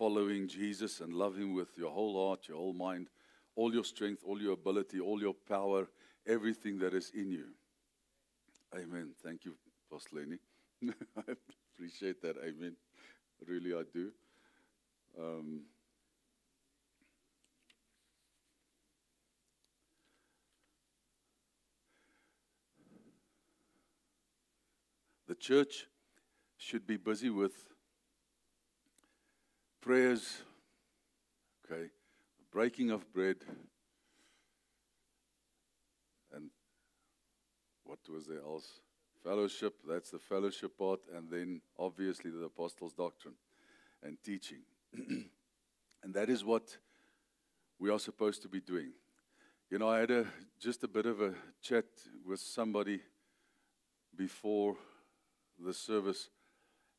following Jesus and love Him with your whole heart, your whole mind, all your strength, all your ability, all your power, everything that is in you. Amen. Thank you, Pastor Lenny. I appreciate that. Amen. Really, I do. The church should be busy with prayers, okay, breaking of bread, and what was there else? Fellowship, that's the fellowship part, and then obviously the apostles' doctrine and teaching. And that is what we are supposed to be doing. You know, I had just a bit of a chat with somebody before the service,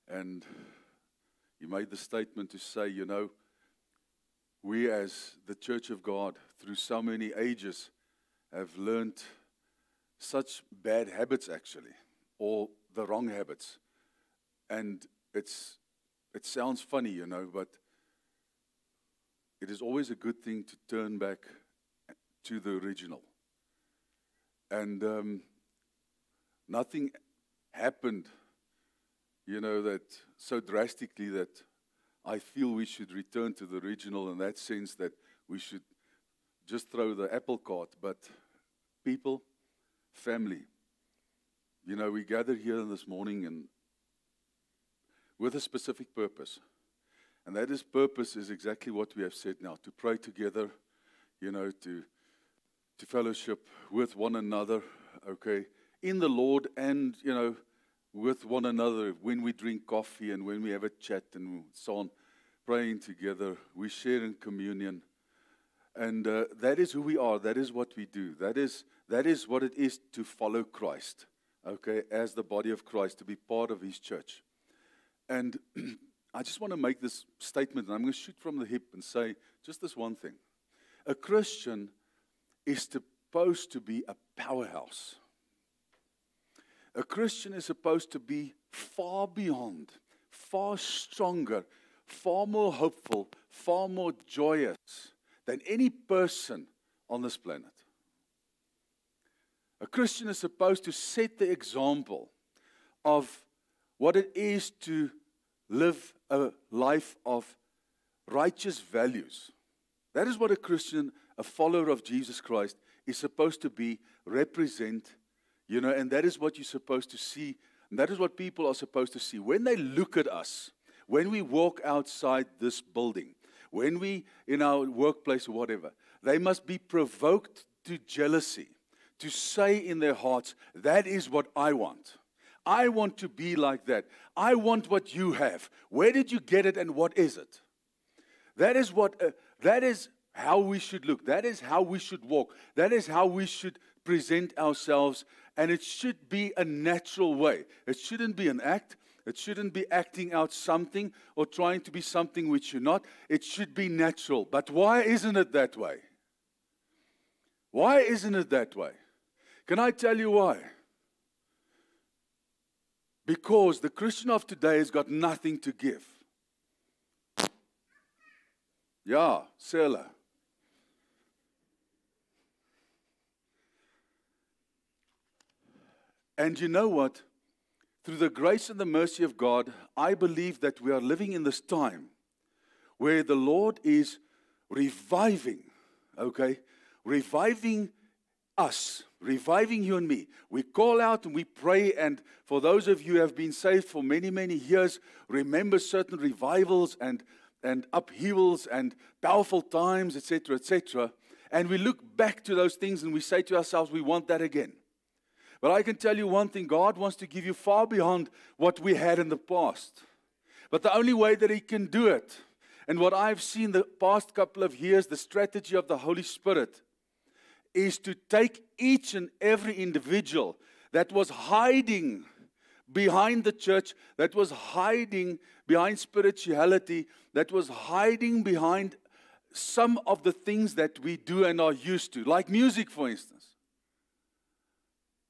and he made the statement to say, you know, we as the Church of God, through so many ages, have learned such bad habits actually, or the wrong habits. And it sounds funny, you know, but it is always a good thing to turn back to the original. And nothing happened, you know, that so drastically that I feel we should return to the original in that sense that we should just throw the apple cart. But people, family, you know, we gathered here this morning and with a specific purpose. And that purpose is exactly what we have said now, to pray together, you know, to fellowship with one another, okay, in the Lord and, you know, with one another when we drink coffee and when we have a chat and so on, praying together. We share in communion. And that is who we are. That is what we do. That is what it is to follow Christ, okay, as the body of Christ, to be part of His church. And I just want to make this statement, and I'm going to shoot from the hip and say just this one thing. A Christian is supposed to be a powerhouse. A Christian is supposed to be far beyond, far stronger, far more hopeful, far more joyous than any person on this planet. A Christian is supposed to set the example of what it is to live a life of righteous values. That is what a Christian, a follower of Jesus Christ, is supposed to be, represent. You know, and that is what you're supposed to see. And that is what people are supposed to see. When they look at us, when we walk outside this building, when we, in our workplace or whatever, they must be provoked to jealousy, to say in their hearts, that is what I want. I want to be like that. I want what you have. Where did you get it and what is it? That is how we should look. That is how we should walk. That is how we should present ourselves. And it should be a natural way. It shouldn't be an act. It shouldn't be acting out something or trying to be something which you're not. It should be natural. But why isn't it that way? Why isn't it that way? Can I tell you why? Because the Christian of today has got nothing to give. Yeah, Selah. And you know what? Through the grace and the mercy of God, I believe that we are living in this time where the Lord is reviving, okay? Reviving us, reviving you and me. We call out and we pray, and for those of you who have been saved for many, many years, remember certain revivals and upheavals and powerful times, etc., etc. And we look back to those things and we say to ourselves, we want that again. But I can tell you one thing, God wants to give you far beyond what we had in the past. But the only way that He can do it, and what I've seen the past couple of years, the strategy of the Holy Spirit, is to take each and every individual that was hiding behind the church, that was hiding behind spirituality, that was hiding behind some of the things that we do and are used to, like music, for instance.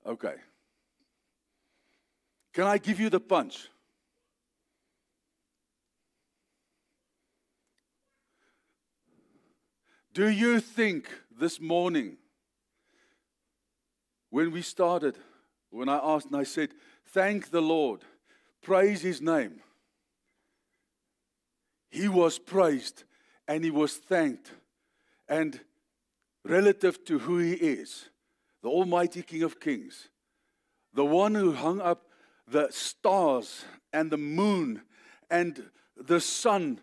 Okay. Can I give you the punch? Do you think this morning, when we started, when I asked and I said, thank the Lord, praise His name. He was praised and He was thanked. And relative to who He is, the Almighty King of Kings, the one who hung up the stars and the moon and the sun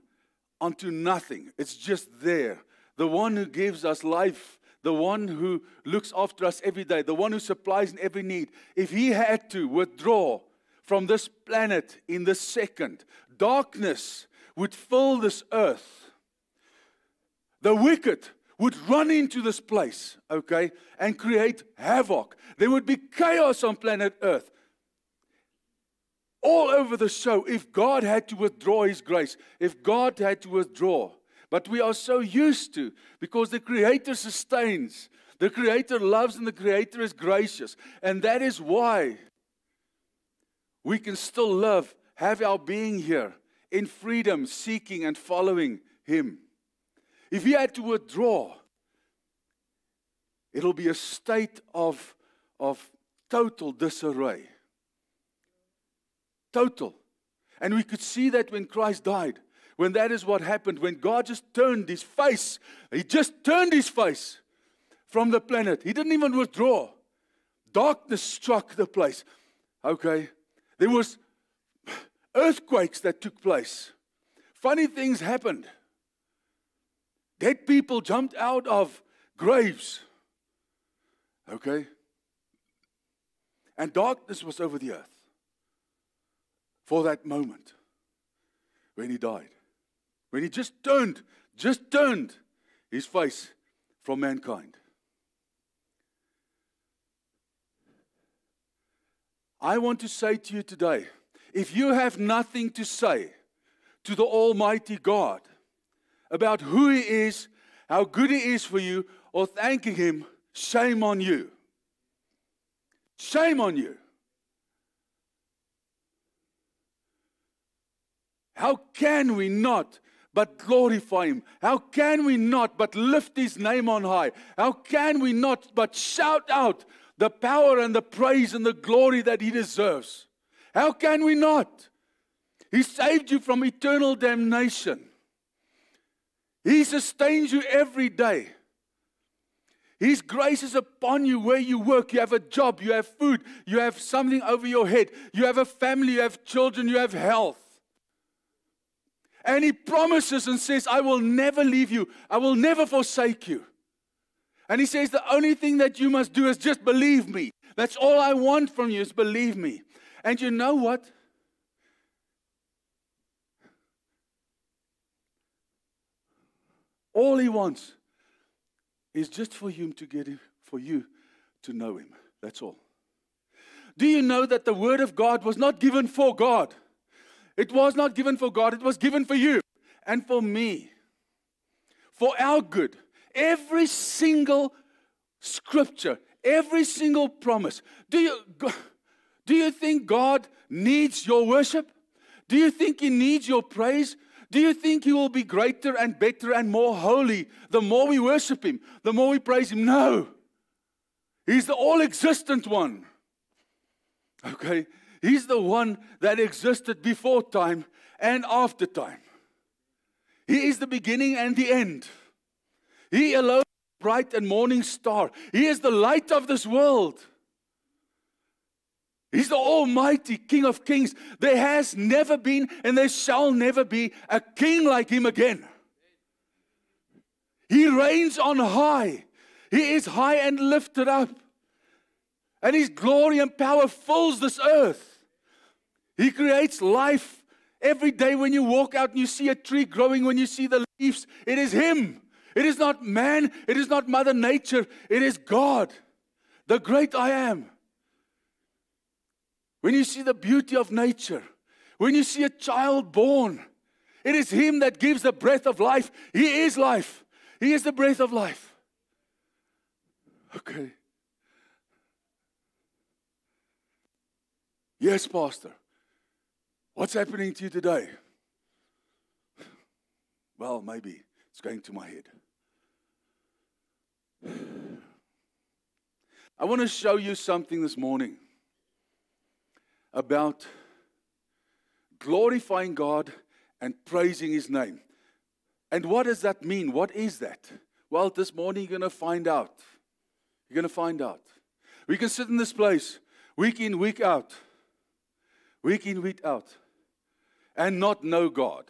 onto nothing. It's just there. The one who gives us life, the one who looks after us every day, the one who supplies in every need. If He had to withdraw from this planet in this second, darkness would fill this earth. The wicked would run into this place, okay, and create havoc. There would be chaos on planet Earth. All over the show, if God had to withdraw His grace, if God had to withdraw. But we are so used to, because the Creator sustains, the Creator loves, and the Creator is gracious. And that is why we can still love, have our being here in freedom, seeking and following Him. If He had to withdraw, it'll be a state of total disarray. Total. And we could see that when Christ died, when that is what happened, when God just turned His face, He just turned His face from the planet. He didn't even withdraw. Darkness struck the place. Okay. There was earthquakes that took place. Funny things happened. Dead people jumped out of graves. Okay? And darkness was over the earth for that moment when He died. When He just turned His face from mankind. I want to say to you today, if you have nothing to say to the Almighty God about who He is, how good He is for you, or thanking Him, shame on you. Shame on you. How can we not but glorify Him? How can we not but lift His name on high? How can we not but shout out the power and the praise and the glory that He deserves? How can we not? He saved you from eternal damnation. He sustains you every day. His grace is upon you where you work. You have a job, you have food, you have something over your head, you have a family, you have children, you have health. And He promises and says, I will never leave you. I will never forsake you. And He says, the only thing that you must do is just believe me. That's all I want from you is believe me. And you know what? All He wants is just for you to know Him. That's all. Do you know that the Word of God was not given for God? It was not given for God. It was given for you and for me. For our good. Every single scripture, every single promise. Do you think God needs your worship? Do you think He needs your praise? Do you think He will be greater and better and more holy the more we worship Him, the more we praise Him? No. He's the all-existent one. Okay? He's the one that existed before time and after time. He is the beginning and the end. He alone is the bright and morning star. He is the light of this world. He's the Almighty King of Kings. There has never been and there shall never be a king like Him again. He reigns on high. He is high and lifted up. And His glory and power fills this earth. He creates life every day when you walk out and you see a tree growing, when you see the leaves. It is Him. It is not man. It is not Mother Nature. It is God, the great I Am. When you see the beauty of nature, when you see a child born, it is Him that gives the breath of life. He is life. He is the breath of life. Okay. Yes, Pastor. What's happening to you today? Well, maybe it's going to my head. I want to show you something this morning about glorifying God and praising His name. And what does that mean? What is that? Well, this morning you're going to find out. You're going to find out. We can sit in this place week in, week out, and not know God.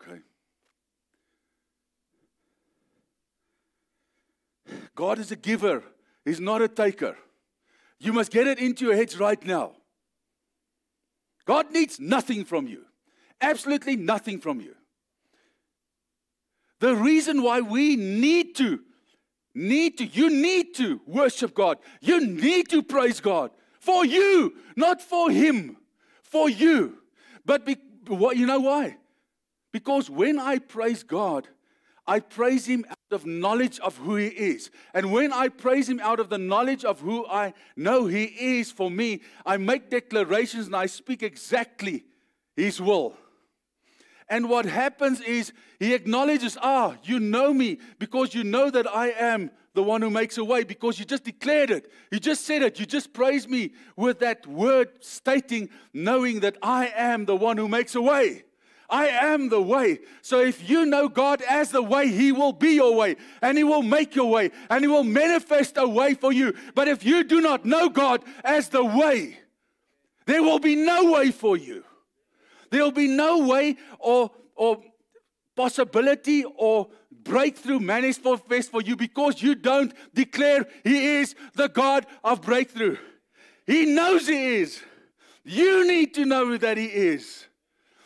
Okay. God is a giver. He's not a taker. You must get it into your heads right now. God needs nothing from you. Absolutely nothing from you. The reason why we need to worship God. You need to praise God. For you, not for Him. For you. But you know why? Because when I praise God, I praise Him out of knowledge of who He is. And when I praise Him out of the knowledge of who I know He is for me, I make declarations and I speak exactly His will. And what happens is He acknowledges, you know me because you know that I am the one who makes a way, because you just declared it. You just said it. You just praised me with that word stating, knowing that I am the one who makes a way. I am the way. So if you know God as the way, He will be your way, and He will make your way, and He will manifest a way for you. But if you do not know God as the way, there will be no way for you. There will be no way or possibility or breakthrough manifest for you, because you don't declare He is the God of breakthrough. He knows He is. You need to know that He is.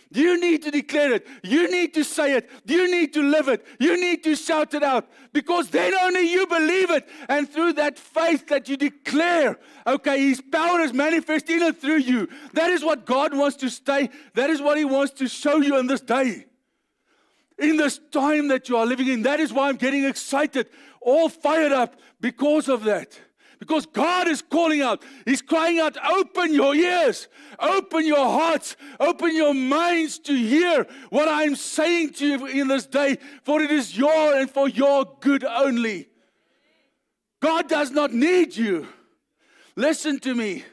You need to declare it. You need to say it. You need to live it. You need to shout it out, because then only you believe it. And through that faith that you declare, okay, His power is manifest in and through you. That is what God wants to say. That is what He wants to show you in this day. In this time that you are living in. That is why I'm getting excited, all fired up because of that. Because God is calling out. He's crying out, open your ears, open your hearts, open your minds to hear what I'm saying to you in this day, for it is your and for your good only. God does not need you. Listen to me.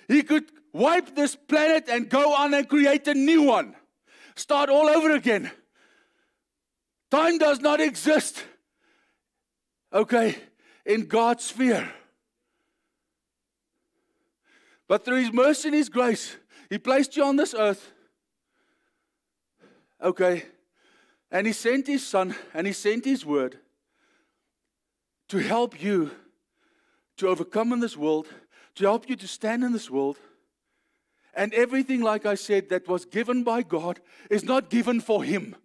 He could wipe this planet and go on and create a new one. Start all over again. Time does not exist, okay, in God's sphere. But through His mercy and His grace, He placed you on this earth, okay, and He sent His Son and He sent His Word to help you to overcome in this world, to help you to stand in this world. And everything, like I said, that was given by God is not given for Him.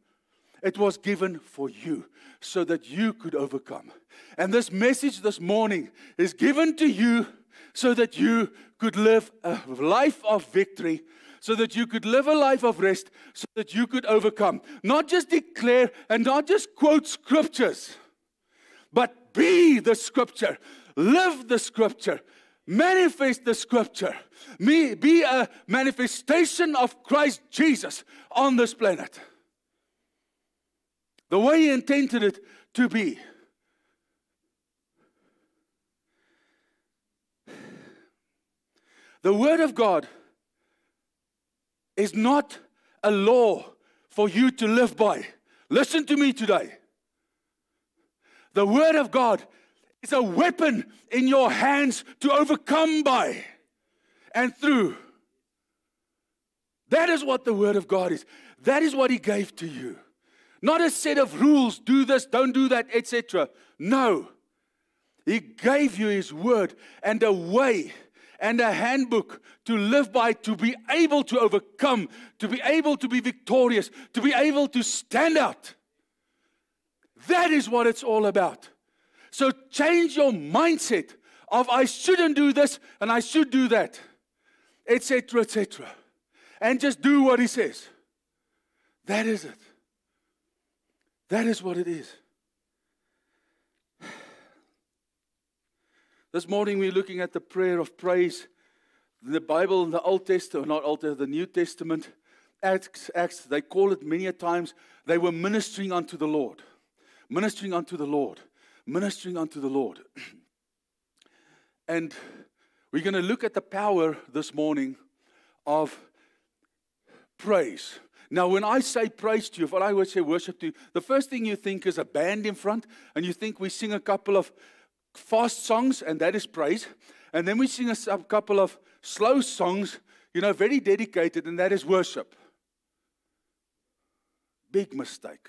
It was given for you so that you could overcome. And this message this morning is given to you so that you could live a life of victory, so that you could live a life of rest, so that you could overcome. Not just declare and not just quote scriptures, but be the scripture, live the scripture, manifest the scripture, be a manifestation of Christ Jesus on this planet. The way He intended it to be. The Word of God is not a law for you to live by. Listen to me today. The Word of God is a weapon in your hands to overcome by and through. That is what the Word of God is. That is what He gave to you. Not a set of rules, do this, don't do that, etc. No. He gave you His Word and a way and a handbook to live by, to be able to overcome, to be able to be victorious, to be able to stand out. That is what it's all about. So change your mindset of I shouldn't do this and I should do that, etc., etc. And just do what He says. That is it. That is what it is. This morning we're looking at the prayer of praise. The Bible in the Old Testament, not Old Testament, the New Testament, Acts, they call it many a times, they were ministering unto the Lord. Ministering unto the Lord. Ministering unto the Lord. And we're going to look at the power this morning of praise. Now, when I say praise to you, if I would say worship to you, the first thing you think is a band in front, and you think we sing a couple of fast songs, and that is praise. And then we sing a couple of slow songs, very dedicated, and that is worship. Big mistake.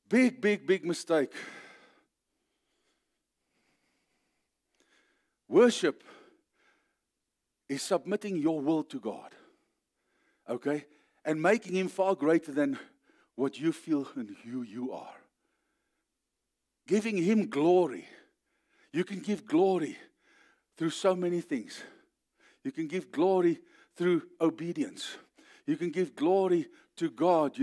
Big mistake. Worship is submitting your will to God. Okay? And making Him far greater than what you feel and who you are. Giving Him glory. You can give glory through so many things. You can give glory through obedience. You can give glory to God,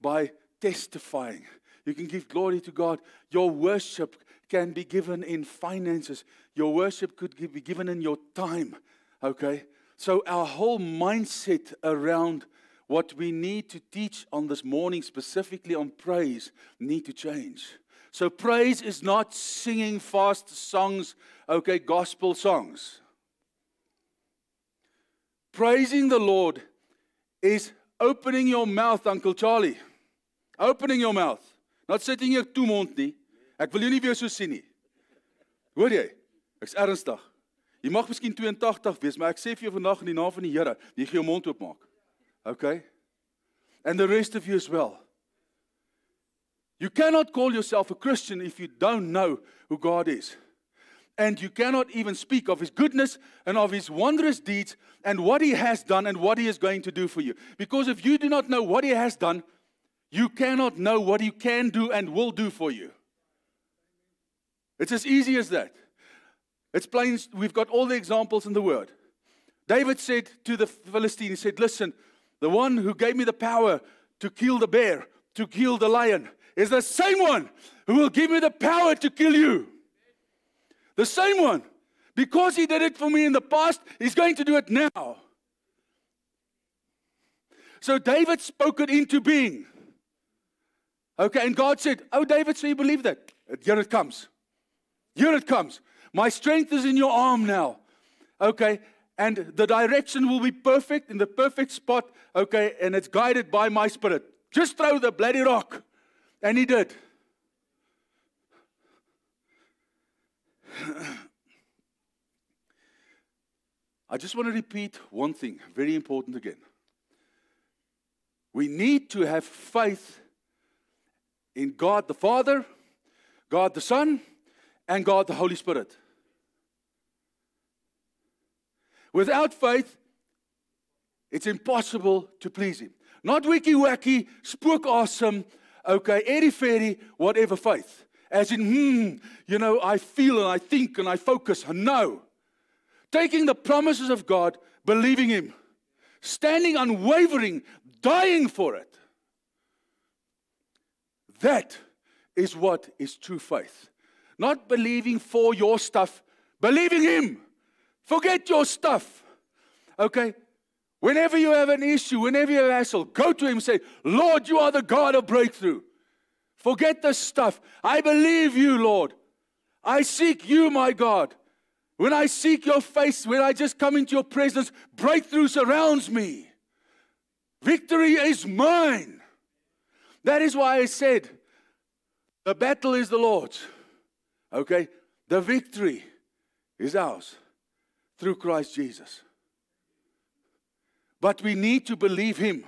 by testifying. You can give glory to God. Your worship can be given in finances. Your worship could be given in your time. Okay? So our whole mindset around what we need to teach on this morning, specifically on praise, need to change. So praise is not singing fast songs, gospel songs. Praising the Lord is opening your mouth, Uncle Charlie. Opening your mouth. Not sitting hier toe mond nie. Ek wil jou nie weer so sien nie. Hoor jy? Ek's ernstig. Jy mag miskien 82 wees, maar ek sê vir jou vandag in die naam van die Here, jy gaan jou mond oopmaak. Okay? And the rest of you as well. You cannot call yourself a Christian if you don't know who God is. And you cannot even speak of His goodness and of His wondrous deeds and what He has done and what He is going to do for you. Because if you do not know what He has done, you cannot know what He can do and will do for you. It's as easy as that. It's plain. We've got all the examples in the Word. David said to the Philistine, he said, listen, the one who gave me the power to kill the bear, to kill the lion, is the same one who will give me the power to kill you. The same one. Because He did it for me in the past, He's going to do it now. So David spoke it into being. Okay, and God said, oh David, so you believe that? Here it comes. Here it comes. My strength is in your arm now. Okay, and the direction will be perfect, in the perfect spot. Okay, and it's guided by my Spirit. Just throw the bloody rock. And he did. I just want to repeat one thing, very important again. We need to have faith in God the Father, God the Son, and God the Holy Spirit. Without faith, it's impossible to please Him. Not wiki-wacky, spook awesome, airy-fairy, whatever faith. As in, I feel and I think and I focus. No. Taking the promises of God, believing Him. Standing unwavering, dying for it. That is what is true faith. Not believing for your stuff, believing Him. Forget your stuff. Okay? Whenever you have an issue, whenever you have a hassle, go to Him and say, Lord, you are the God of breakthrough. Forget the stuff. I believe you, Lord. I seek you, my God. When I seek your face, when I just come into your presence, breakthrough surrounds me. Victory is mine. That is why I said, the battle is the Lord's. Okay? The victory is ours through Christ Jesus. But we need to believe Him.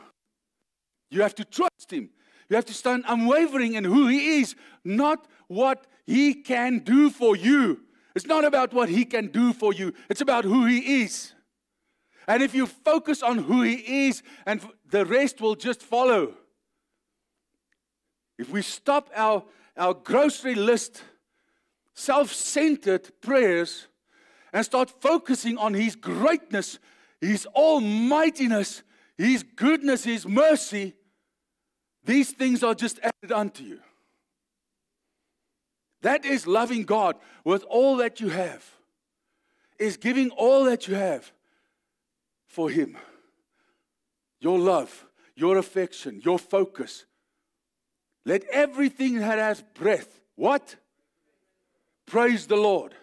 You have to trust Him. You have to stand unwavering in who He is, not what He can do for you. It's not about what He can do for you. It's about who He is. And if you focus on who He is, and the rest will just follow. If we stop our grocery list, self-centered prayers, and start focusing on His greatness, His almightiness, His goodness, His mercy, these things are just added unto you. That is loving God with all that you have. Is giving all that you have for Him. your love, your affection, your focus. Let everything that has breath, what? Praise the Lord.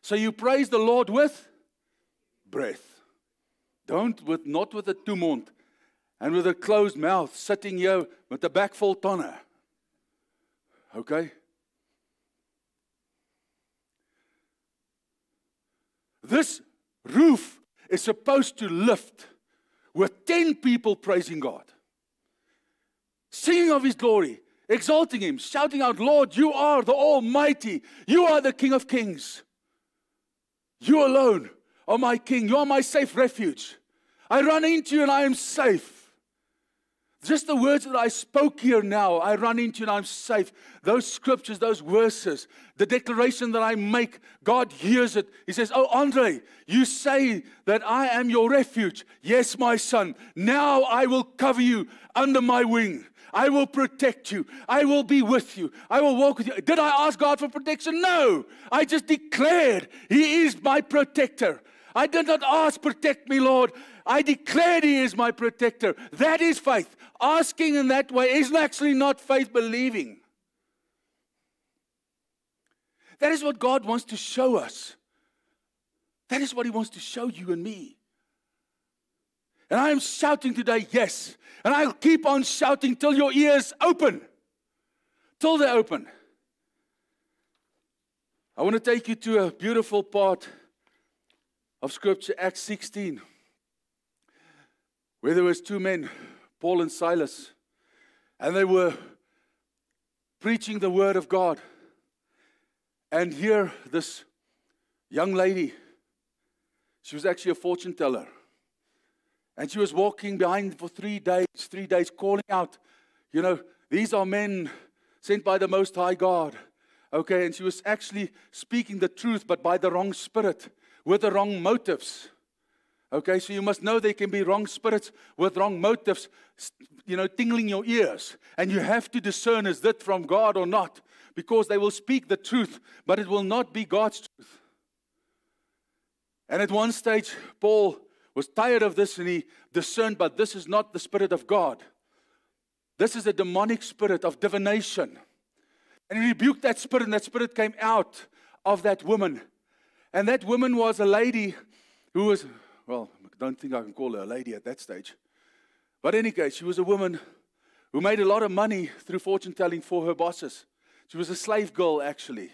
So you praise the Lord with breath. Not with a tumult and with a closed mouth, sitting here with the back full tonne. Okay? This roof is supposed to lift with 10 people praising God, singing of His glory, exalting Him, shouting out, Lord, you are the Almighty. You are the King of Kings. You alone are my King. You are my safe refuge. I run into you and I am safe. Just the words that I spoke here now, I run into and I'm safe. Those scriptures, those verses, the declaration that I make, God hears it. He says, oh, Andre, you say that I am your refuge. Yes, my son. Now I will cover you under my wing. I will protect you. I will be with you. I will walk with you. Did I ask God for protection? No. I just declared He is my protector. I did not ask, protect me, Lord. I declared He is my protector. That is faith. Asking in that way is actually not faith believing. That is what God wants to show us. That is what He wants to show you and me. And I am shouting today, yes. And I'll keep on shouting till your ears open. Till they're open. I want to take you to a beautiful part of Scripture, Acts 16, where there was two men, Paul and Silas, and they were preaching the Word of God. And here, this young lady, she was actually a fortune teller, and she was walking behind for 3 days, calling out, you know, these are men sent by the Most High God. Okay, and she was actually speaking the truth, but by the wrong spirit, with the wrong motives. Okay, so you must know there can be wrong spirits with wrong motives, you know, tingling your ears. And you have to discern, is that from God or not? Because they will speak the truth, but it will not be God's truth. And at one stage, Paul was tired of this and he discerned, but this is not the Spirit of God. This is a demonic spirit of divination. And he rebuked that spirit, and that spirit came out of that woman. And that woman was a lady who was, well, I don't think I can call her a lady at that stage. But in any case, she was a woman who made a lot of money through fortune telling for her bosses. She was a slave girl, actually.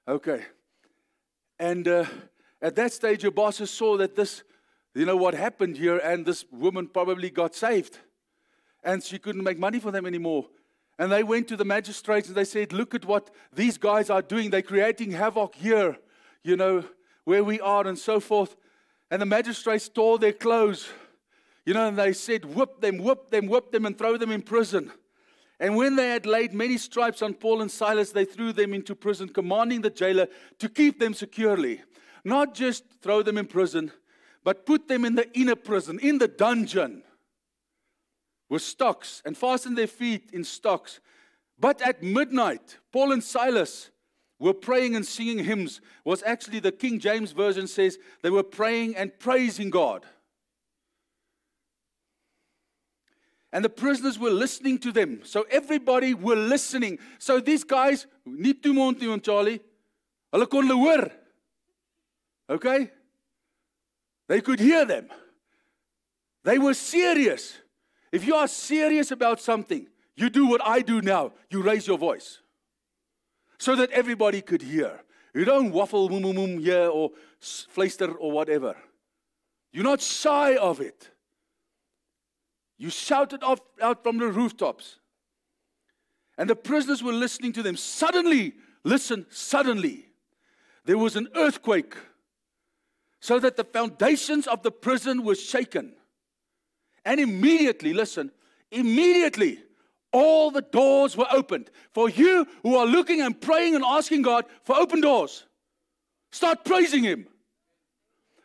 Okay. And at that stage, her bosses saw that this, you know, what happened here, and this woman probably got saved. And she couldn't make money for them anymore. And they went to the magistrates and they said, look at what these guys are doing. They're creating havoc here, you know, where we are and so forth. And the magistrates tore their clothes, you know, and they said, whip them, and throw them in prison. And when they had laid many stripes on Paul and Silas, they threw them into prison, commanding the jailer to keep them securely. Not just throw them in prison, but put them in the inner prison, in the dungeon, with stocks, and fasten their feet in stocks. But at midnight, Paul and Silas were praying and singing hymns. Was actually the King James Version says they were praying and praising God. And the prisoners were listening to them. So everybody were listening. So these guys, nie toemond nie, Charlie. Hulle kon hulle hoor. Okay? They could hear them. They were serious. If you are serious about something, you do what I do now. You raise your voice. So that everybody could hear. You don't waffle, here, or fluister, or whatever. You're not shy of it. You shouted out from the rooftops. And the prisoners were listening to them. Suddenly, listen, suddenly, there was an earthquake, so that the foundations of the prison were shaken. And immediately, listen, immediately, all the doors were opened. For you who are looking and praying and asking God for open doors, start praising Him.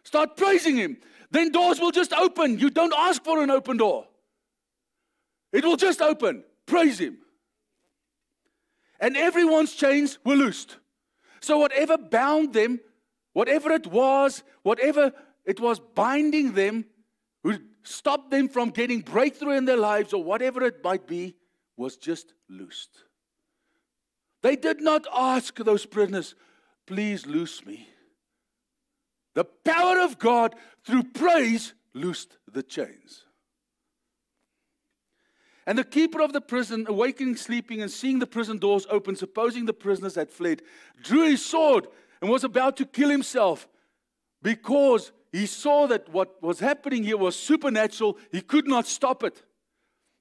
Start praising Him. Then doors will just open. You don't ask for an open door. It will just open. Praise Him. And everyone's chains were loosed. So whatever bound them, whatever it was binding them, would stop them from getting breakthrough in their lives or whatever it might be, was just loosed. They did not ask those prisoners, please loose me. The power of God through praise loosed the chains. And the keeper of the prison, awakening, sleeping, and seeing the prison doors open, supposing the prisoners had fled, drew his sword and was about to kill himself because he saw that what was happening here was supernatural. He could not stop it.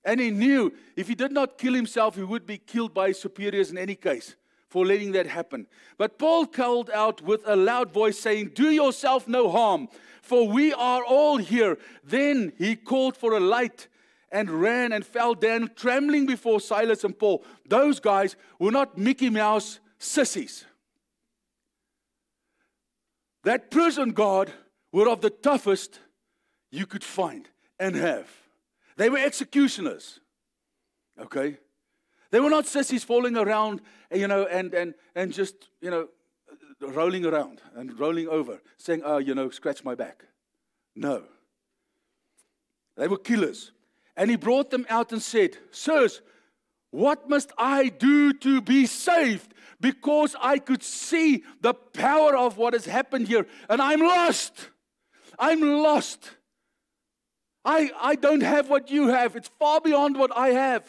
And he knew if he did not kill himself, he would be killed by his superiors in any case for letting that happen. But Paul called out with a loud voice, saying, do yourself no harm, for we are all here. Then he called for a light and ran and fell down, trembling before Silas and Paul. Those guys were not Mickey Mouse sissies. That prison guard were of the toughest you could find and have. They were executioners. Okay? They were not sissies falling around, and just, rolling around and rolling over, saying, scratch my back. No. They were killers. And he brought them out and said, sirs, what must I do to be saved? Because I could see the power of what has happened here. And I'm lost. I'm lost. I don't have what you have. It's far beyond what I have.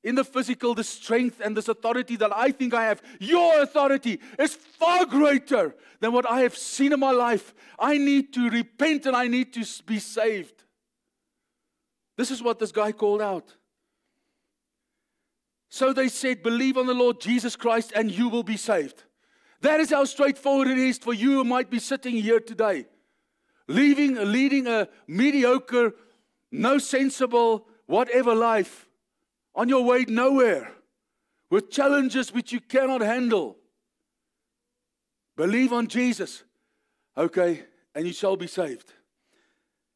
In the physical, the strength and this authority that I think I have, your authority is far greater than what I have seen in my life. I need to repent and I need to be saved. This is what this guy called out. So they said, believe on the Lord Jesus Christ and you will be saved. That is how straightforward it is for you who might be sitting here today. Leading a mediocre, no sensible, whatever life. On your way nowhere. With challenges which you cannot handle. Believe on Jesus. Okay, and you shall be saved.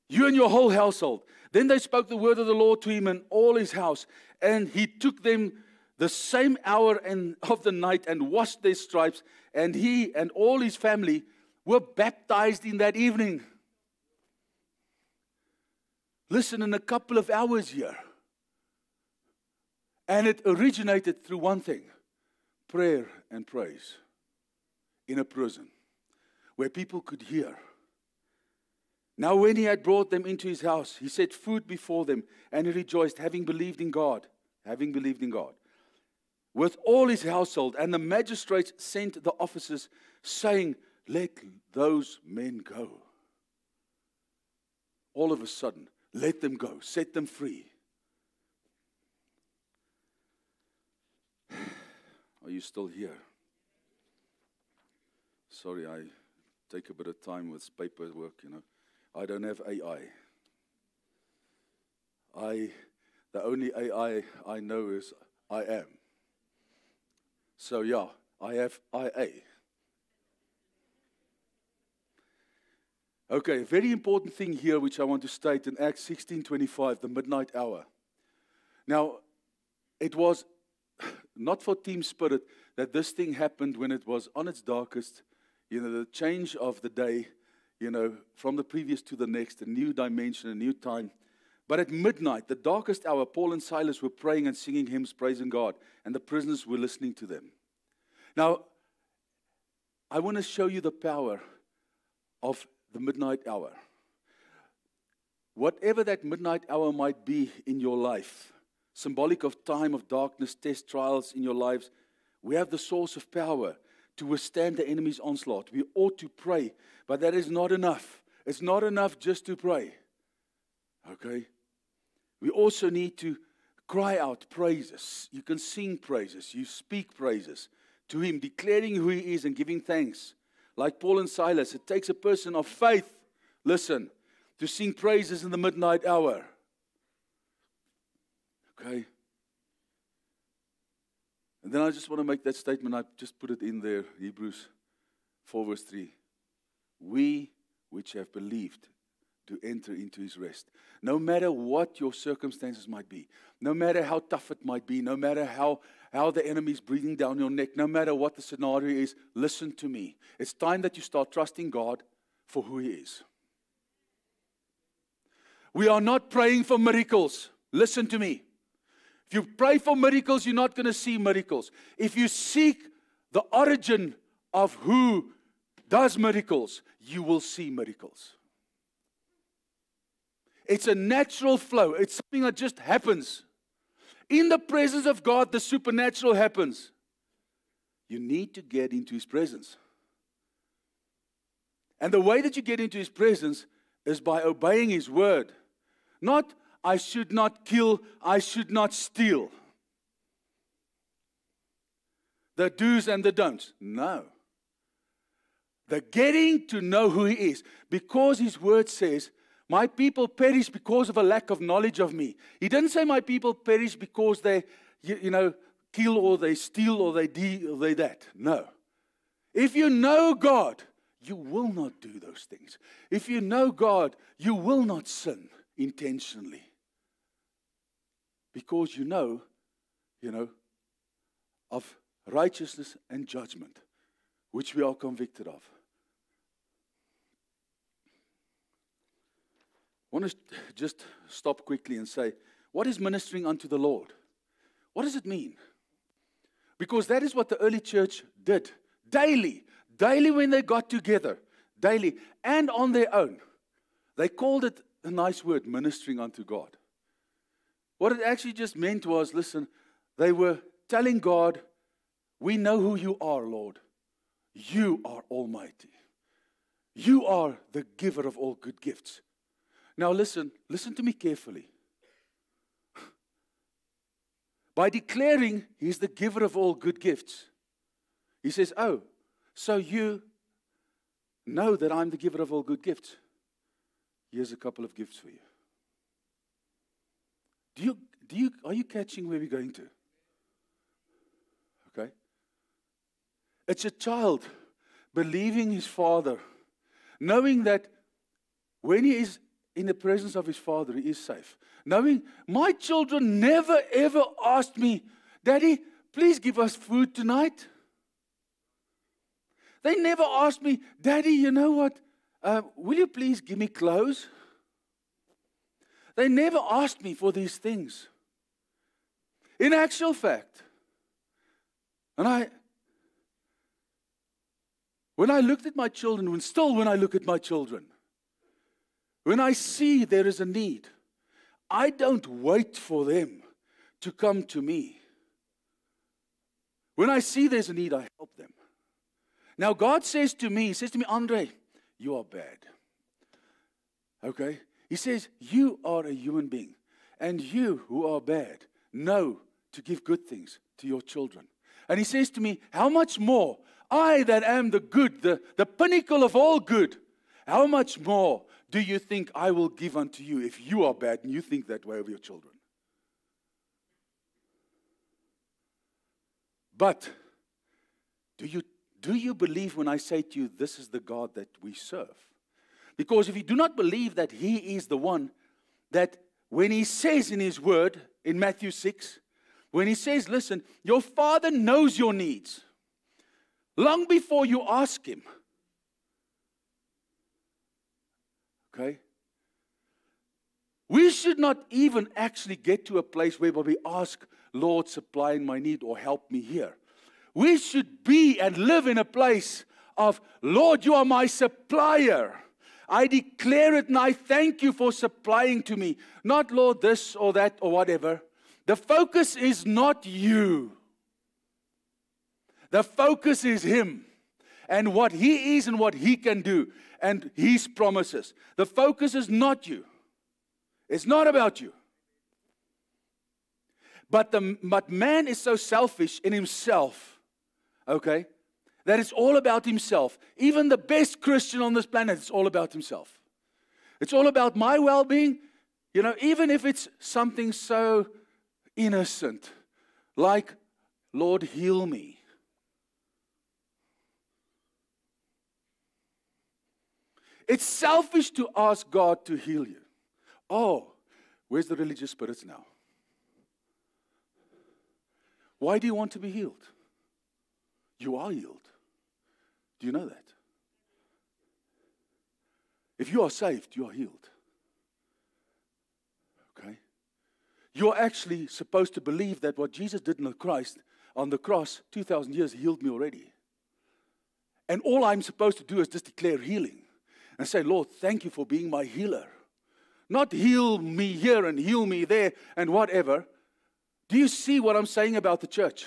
You and your whole household. Then they spoke the word of the Lord to him and all his house. And he took them the same hour of the night and washed their stripes. And he and all his family were baptized in that evening. Listen, in a couple of hours here. And it originated through one thing. Prayer and praise. In a prison. Where people could hear. Now when he had brought them into his house, he set food before them, and he rejoiced, having believed in God. Having believed in God. With all his household, and the magistrates sent the officers, saying, let those men go. All of a sudden, let them go, set them free. Are you still here? Sorry, I take a bit of time with paperwork, I don't have AI. The only AI I know is I am. So yeah, I have IA. Okay, a very important thing here which I want to state in Acts 16:25, the midnight hour. Now, it was not for Team Spirit that this thing happened when it was on its darkest, the change of the day, from the previous to the next, a new dimension, a new time. But at midnight, the darkest hour, Paul and Silas were praying and singing hymns, praising God, and the prisoners were listening to them. Now, I want to show you the power of the midnight hour. Whatever that midnight hour might be in your life, symbolic of time of darkness, test trials in your lives, we have the source of power to withstand the enemy's onslaught. We ought to pray, but that is not enough. It's not enough just to pray. Okay? We also need to cry out praises. You can sing praises. You speak praises to him, declaring who he is and giving thanks. Like Paul and Silas, it takes a person of faith, listen, to sing praises in the midnight hour. Okay? And then I just want to make that statement. I just put it in there, Hebrews 4 verse 3. We which have believed to enter into his rest. No matter what your circumstances might be, no matter how tough it might be, no matter how the enemy is breathing down your neck, no matter what the scenario is, listen to me. It's time that you start trusting God for who he is. we are not praying for miracles. Listen to me. If you pray for miracles, you're not going to see miracles. If you seek the origin of who does miracles, you will see miracles. It's a natural flow. It's something that just happens. In the presence of God, the supernatural happens. You need to get into His presence. And the way that you get into His presence is by obeying His word. Not, I should not kill, I should not steal. The do's and the don'ts. No. The getting to know who He is. Because His word says, my people perish because of a lack of knowledge of me. He didn't say my people perish because they, kill or they steal or they that. No. If you know God, you will not do those things. If you know God, you will not sin intentionally. Because you know, of righteousness and judgment, which we are convicted of. I want to just stop quickly and say, what is ministering unto the Lord? What does it mean? Because that is what the early church did. Daily when they got together. Daily. And on their own. They called it a nice word, ministering unto God. What it actually just meant was, listen, they were telling God, we know who you are, Lord. You are almighty. You are the giver of all good gifts. Now listen to me carefully. By declaring He's the giver of all good gifts, He says, oh, so you know that I'm the giver of all good gifts. Here's a couple of gifts for you. Are you catching where we're going to? Okay. It's a child believing his father, knowing that when he is in the presence of his father, he is safe. Knowing my children never ever asked me, Daddy, please give us food tonight. They never asked me, Daddy, you know what? Will you please give me clothes? They never asked me for these things. In actual fact, when I looked at my children, when I look at my children, when I see there is a need, I don't wait for them to come to me. When I see there's a need, I help them. Now God says to me, Andre, you are bad. Okay? He says, you are a human being. And you who are bad know to give good things to your children. And He says to me, how much more? I that am the good, the pinnacle of all good, how much more do you think I will give unto you if you are bad and you think that way of your children? But do you believe when I say to you, this is the God that we serve? Because if you do not believe that He is the one that when He says in His word, in Matthew 6, when He says, listen, your Father knows your needs long before you ask Him. Okay? We should not even actually get to a place where we ask, Lord, supply my need or help me here. We should be and live in a place of, Lord, you are my supplier. I declare it and I thank you for supplying to me. Not, Lord, this or that or whatever. The focus is not you. The focus is Him and what He is and what He can do and His promises. The focus is not you. It's not about you. But man is so selfish in himself, okay, that it's all about himself. Even the best Christian on this planet is all about himself. It's all about my well-being, even if it's something so innocent, like, Lord, heal me. It's selfish to ask God to heal you. Oh, where's the religious spirits now? Why do you want to be healed? You are healed. Do you know that? If you are saved, you are healed. you're actually supposed to believe that what Jesus did on the cross 2,000 years healed me already. And all I'm supposed to do is just declare healing and say, Lord, thank you for being my healer. Not heal me here and heal me there and whatever. Do you see what I'm saying about the church?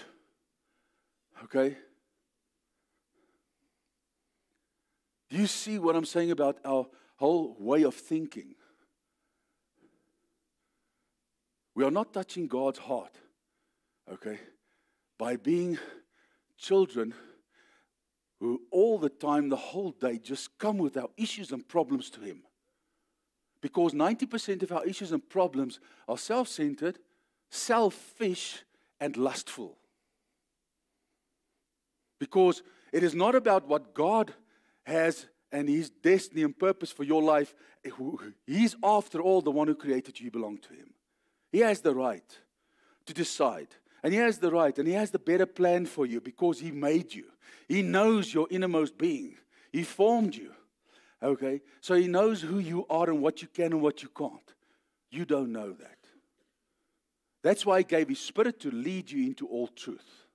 Okay? Do you see what I'm saying about our whole way of thinking? We are not touching God's heart, okay, by being children who all the time, the whole day, just come with our issues and problems to Him. Because 90% of our issues and problems are self-centered, selfish, and lustful. Because it is not about what God has and His destiny and purpose for your life. He's, after all, the one who created you. You belong to Him. He has the right to decide. And He has the right and He has the better plan for you because He made you. He knows your innermost being. He formed you. Okay? So He knows who you are and what you can and what you can't. You don't know that. That's why He gave His Spirit to lead you into all truth.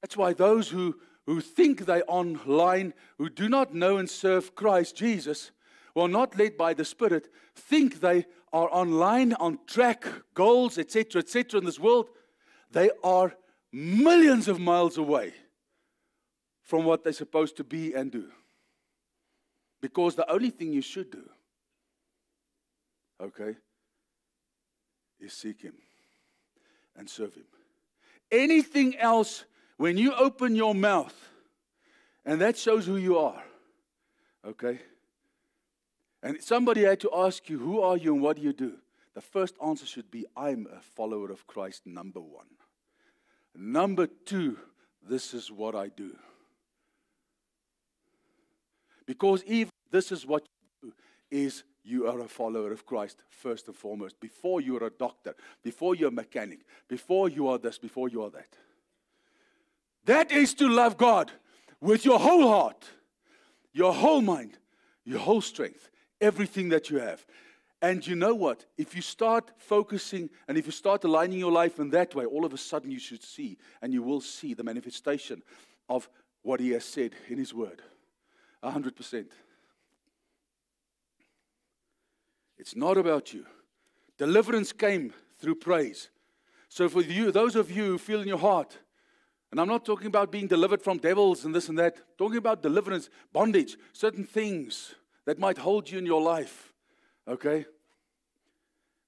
That's why those who think they're online, who do not know and serve Christ Jesus, who are not led by the Spirit, think they are online, on track, goals, etc., in this world. They are millions of miles away from what they're supposed to be and do. Because the only thing you should do, okay, is seek Him and serve Him. Anything else, when you open your mouth, and that shows who you are, okay? And somebody had to ask you, who are you and what do you do? The first answer should be, I'm a follower of Christ, number one. Number two, this is what I do. Because even this is what you do, is you are a follower of Christ, first and foremost. Before you are a doctor, before you're a mechanic, before you are this, before you are that. That is to love God with your whole heart, your whole mind, your whole strength, everything that you have. And you know what? If you start focusing and if you start aligning your life in that way, all of a sudden you should see and you will see the manifestation of what He has said in His Word. 100%. It's not about you. Deliverance came through praise. So for you, those of you who feel in your heart, and I'm not talking about being delivered from devils and this and that, talking about deliverance, bondage, certain things that might hold you in your life, okay?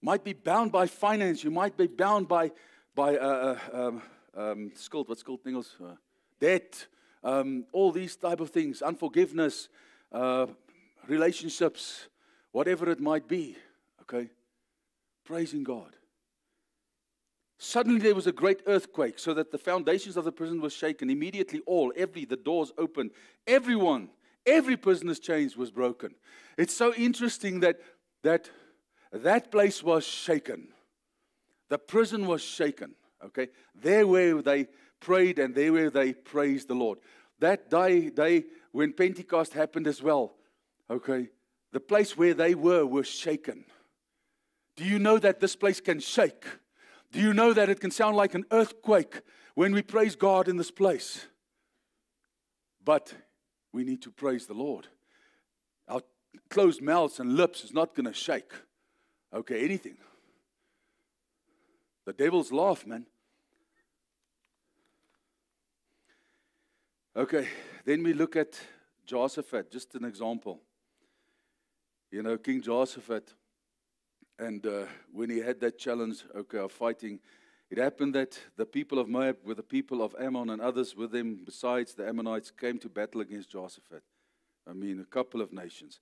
Might be bound by finance, you might be bound by skuld, what's skuld Engels? Debt, all these type of things, unforgiveness, relationships, whatever it might be, okay? Praising God. Suddenly there was a great earthquake, so that the foundations of the prison were shaken. Immediately the doors opened. Every prisoner's chains was broken. It's so interesting that place was shaken. The prison was shaken, okay? There where they prayed and there where they praised the Lord. That day when Pentecost happened as well, okay? The place where they were shaken. Do you know that this place can shake? Do you know that it can sound like an earthquake when we praise God in this place? But we need to praise the Lord. Our closed mouths and lips is not going to shake. Okay, anything. The devil's laugh, man. Okay, then we look at Jehoshaphat, just an example. You know, King Jehoshaphat. And when he had that challenge, of fighting, it happened that the people of Moab with the people of Ammon and others with them, besides the Ammonites, came to battle against Jehoshaphat. I mean, a couple of nations.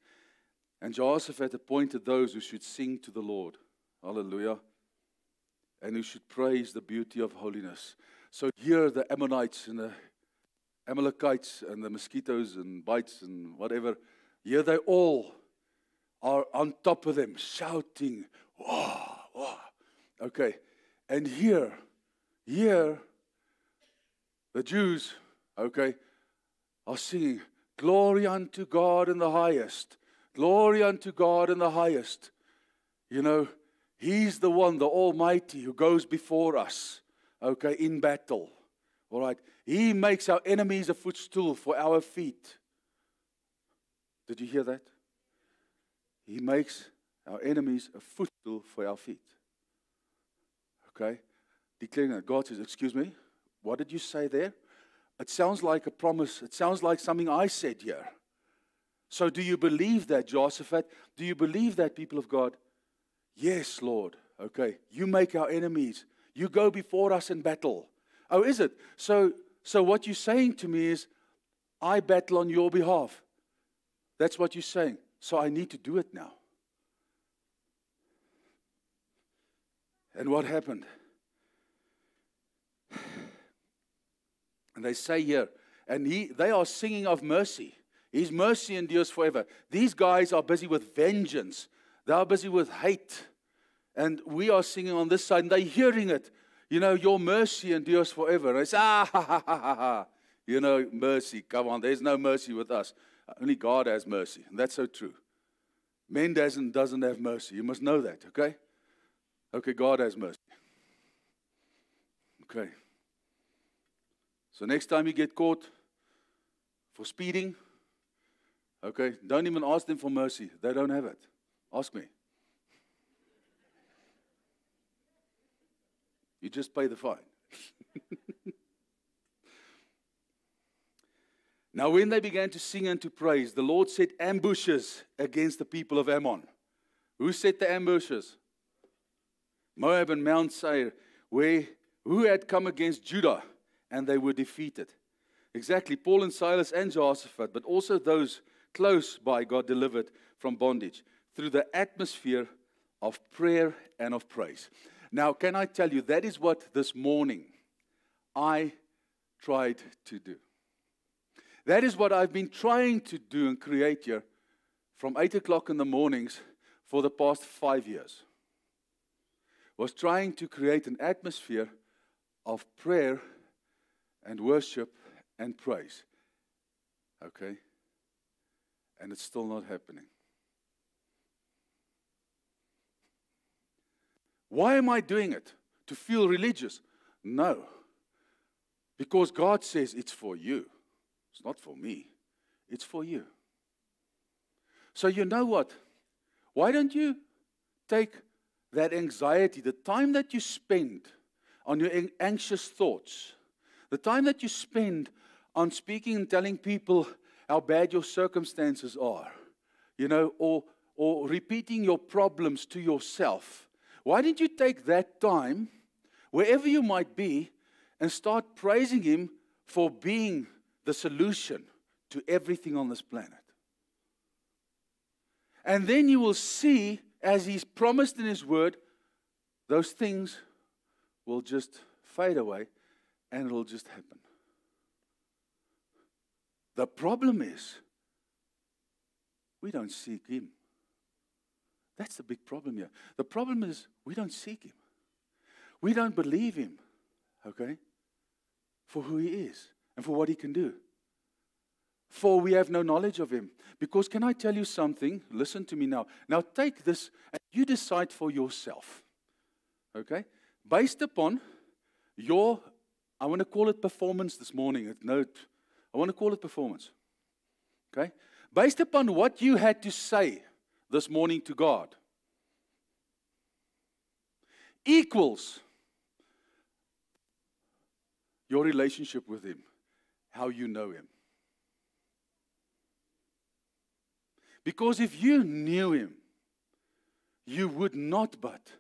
And Jehoshaphat appointed those who should sing to the Lord. Hallelujah. And who should praise the beauty of holiness. So here the Ammonites and the Amalekites and the mosquitoes and bites and whatever, here they all are on top of them, shouting, "Wow, wow." Okay, and here, the Jews, okay, are singing, "Glory unto God in the highest, glory unto God in the highest." You know, He's the one, the Almighty, who goes before us, okay, in battle. All right. He makes our enemies a footstool for our feet. Did you hear that? He makes our enemies a footstool for our feet. Okay? Declaring that. God says, excuse me, what did you say there? It sounds like a promise. It sounds like something I said here. So do you believe that, Jehoshaphat? Do you believe that, people of God? Yes, Lord. Okay. You make our enemies. You go before us in battle. Oh, is it? So what you're saying to me is, I battle on your behalf. That's what you're saying. So I need to do it now. And what happened? And they say here, and they are singing of mercy. His mercy endures forever. These guys are busy with vengeance. They are busy with hate. And we are singing on this side, and they're hearing it. You know, your mercy endures forever. And they say, ha, ha, ha, ha, ha. You know, mercy, come on, there's no mercy with us. Only God has mercy, and that's so true. Man doesn't have mercy. You must know that, okay? Okay, God has mercy. Okay. So next time you get caught for speeding, okay, don't even ask them for mercy. They don't have it. Ask me. You just pay the fine. Now when they began to sing and to praise, the Lord set ambushes against the people of Ammon. Who set the ambushes? Moab and Mount Seir, who had come against Judah, and they were defeated. Exactly, Paul and Silas and Jehoshaphat, but also those close by got delivered from bondage through the atmosphere of prayer and of praise. Now, can I tell you, that is what this morning I tried to do. That is what I've been trying to do and create here from 8 o'clock in the mornings for the past 5 years. Was trying to create an atmosphere of prayer and worship and praise. Okay? And it's still not happening. Why am I doing it? To feel religious? No. Because God says it's for you. It's not for me. It's for you. So you know what? Why don't you take that anxiety, the time that you spend on your anxious thoughts, the time that you spend on speaking and telling people how bad your circumstances are, you know, or repeating your problems to yourself. Why don't you take that time, wherever you might be, and start praising Him for being the solution to everything on this planet? And then you will see, as He's promised in His Word, those things will just fade away and it'll just happen. The problem is, we don't seek Him. That's the big problem here. The problem is, we don't seek Him. We don't believe Him, okay, for who He is and for what He can do. For we have no knowledge of Him. Because can I tell you something? Listen to me now. Now take this and you decide for yourself. Okay? Based upon your, I want to call it performance this morning. I want to call it performance. Okay? Based upon what you had to say this morning to God equals your relationship with Him, how you know Him. Because if you knew Him, you would not but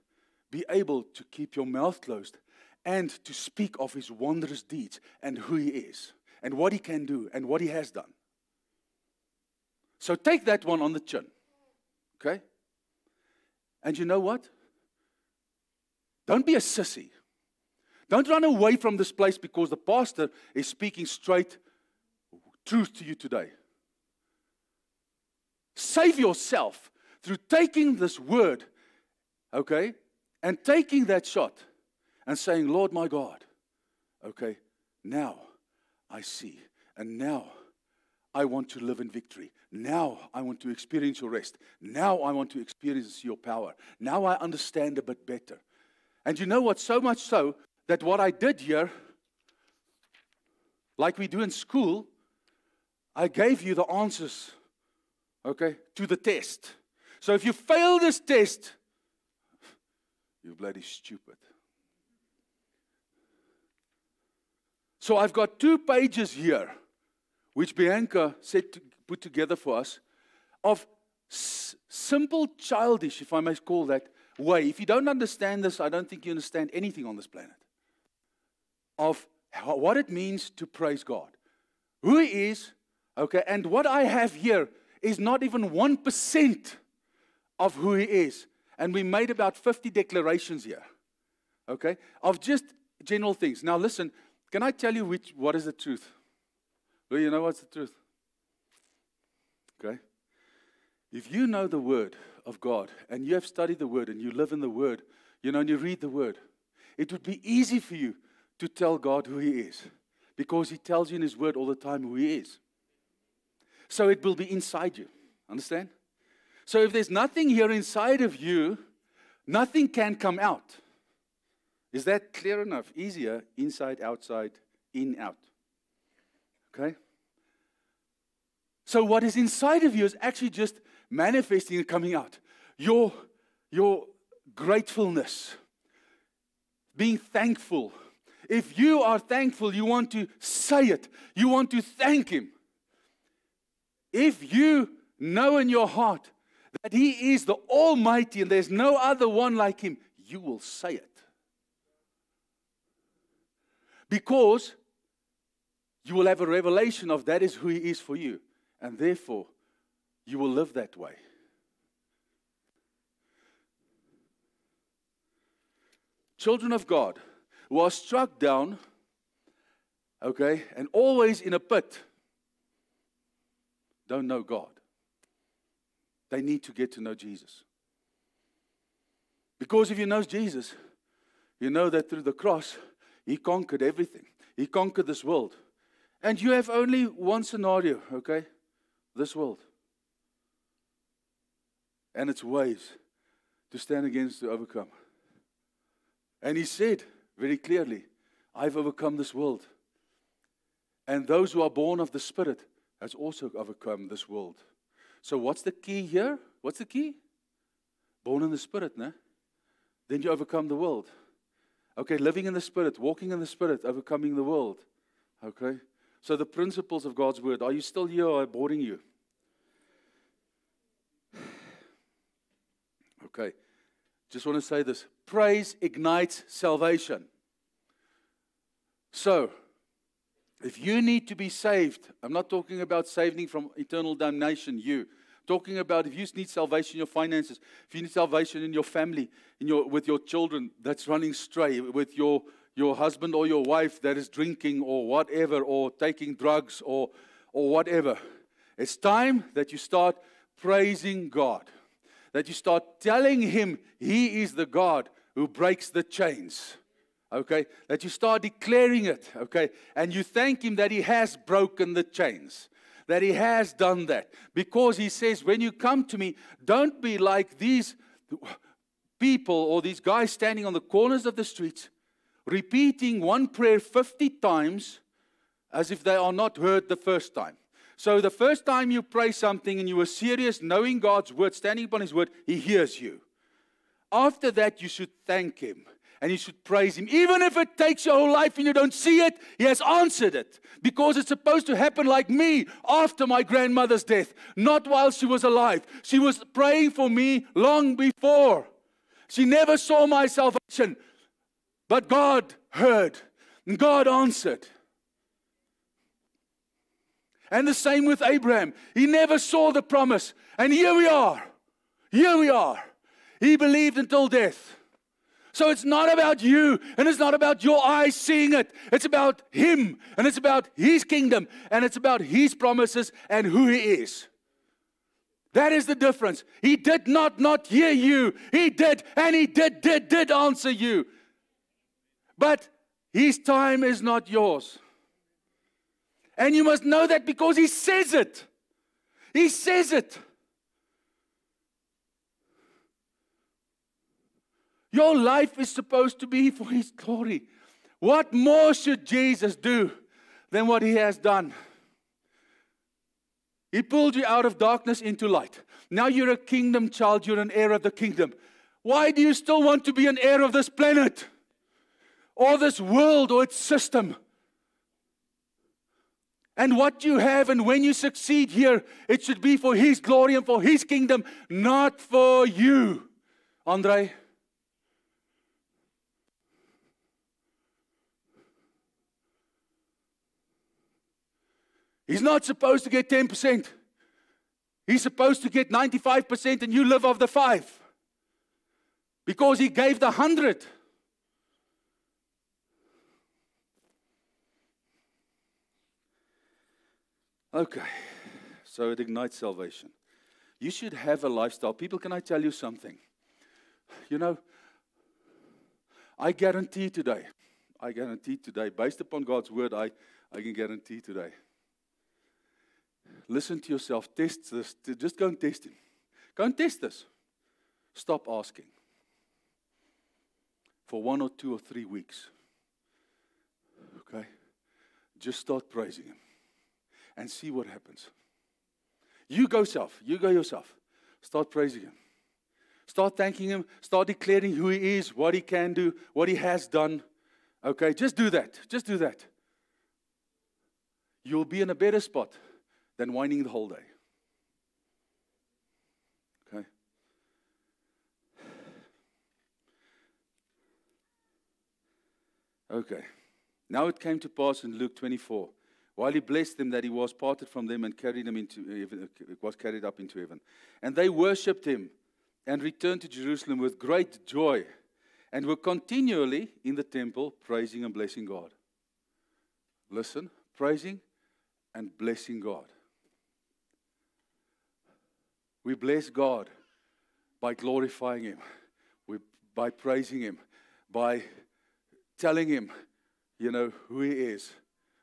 be able to keep your mouth closed and to speak of His wondrous deeds and who He is and what He can do and what He has done. So take that one on the chin. Okay? And you know what? Don't be a sissy. Don't run away from this place because the pastor is speaking straight truth to you today. Save yourself through taking this word, okay, and taking that shot and saying, Lord my God, okay, now I see, and now I want to live in victory. Now I want to experience your rest. Now I want to experience your power. Now I understand a bit better. And you know what? So much so that what I did here, like we do in school, I gave you the answers, okay, to the test. So if you fail this test, you're bloody stupid. So I've got 2 pages here, which Bianca put together for us, of simple, childish, if I may call that, way. If you don't understand this, I don't think you understand anything on this planet. Of what it means to praise God. Who He is, okay, and what I have here is not even 1% of who He is. And we made about 50 declarations here, okay, of just general things. Now listen, can I tell you what is the truth? Well, you know what's the truth? Okay? If you know the Word of God, and you have studied the Word, and you live in the Word, you know, and you read the Word, it would be easy for you to tell God who He is, because He tells you in His Word all the time who He is. So it will be inside you. Understand? So if there's nothing here inside of you, nothing can come out. Is that clear enough? Easier, inside, outside, in, out. Okay? So what is inside of you is actually just manifesting and coming out. Your gratefulness, being thankful. If you are thankful, you want to say it. You want to thank Him. If you know in your heart that He is the Almighty and there's no other one like Him, you will say it. Because you will have a revelation of that is who He is for you. And therefore, you will live that way. Children of God who are struck down, okay, and always in a pit, don't know God. They need to get to know Jesus. Because if you know Jesus, you know that through the cross, He conquered everything. He conquered this world. And you have only one scenario, okay? This world. And its ways to stand against, to overcome. And He said very clearly, I've overcome this world. And those who are born of the Spirit has also overcome this world. So what's the key here? What's the key? Born in the Spirit, no? Then you overcome the world. Okay, living in the Spirit, walking in the Spirit, overcoming the world. Okay? So the principles of God's Word. Are you still here or am I boring you? Okay. Just want to say this. Praise ignites salvation. So, if you need to be saved, I'm not talking about saving from eternal damnation, you. Talking about if you need salvation in your finances, if you need salvation in your family, with your children that's running stray, with your husband or your wife that is drinking or whatever, or taking drugs or whatever. It's time that you start praising God. That you start telling Him He is the God who breaks the chains. Okay? That you start declaring it. Okay? And you thank Him that He has broken the chains. That He has done that. Because He says, when you come to me, don't be like these people or these guys standing on the corners of the streets, repeating one prayer 50 times as if they are not heard the first time. So the first time you pray something and you are serious, knowing God's Word, standing upon His Word, He hears you. After that, you should thank Him. And you should praise Him. Even if it takes your whole life and you don't see it, He has answered it. Because it's supposed to happen like me after my grandmother's death. Not while she was alive. She was praying for me long before. She never saw my salvation. But God heard. And God answered. And the same with Abraham. He never saw the promise. And here we are. Here we are. He believed until death. So it's not about you, and it's not about your eyes seeing it. It's about Him, and it's about His kingdom, and it's about His promises and who He is. That is the difference. He did not hear you. He did, and He did answer you. But His time is not yours. And you must know that because He says it. He says it. Your life is supposed to be for His glory. What more should Jesus do than what He has done? He pulled you out of darkness into light. Now you're a kingdom child. You're an heir of the kingdom. Why do you still want to be an heir of this planet? Or this world or its system? And what you have and when you succeed here, it should be for His glory and for His kingdom, not for you. Andre? He's not supposed to get 10%. He's supposed to get 95% and you live off the 5. Because He gave the 100. Okay, so it ignites salvation. You should have a lifestyle. People, can I tell you something? You know, I guarantee today, based upon God's word, I can guarantee today. Listen to yourself, test this, just go and test it. Go and test this. Stop asking. For 1 or 2 or 3 weeks. Okay? Just start praising Him. And see what happens. You go yourself. Start praising Him. Start thanking Him. Start declaring who He is, what He can do, what He has done. Okay, just do that. Just do that. You'll be in a better spot than whining the whole day. Okay? Okay. Now it came to pass in Luke 24, while He blessed them, that He was parted from them and carried them was carried up into heaven. And they worshipped Him and returned to Jerusalem with great joy and were continually in the temple praising and blessing God. Listen, praising and blessing God. We bless God by glorifying Him, by praising Him, by telling Him, who He is.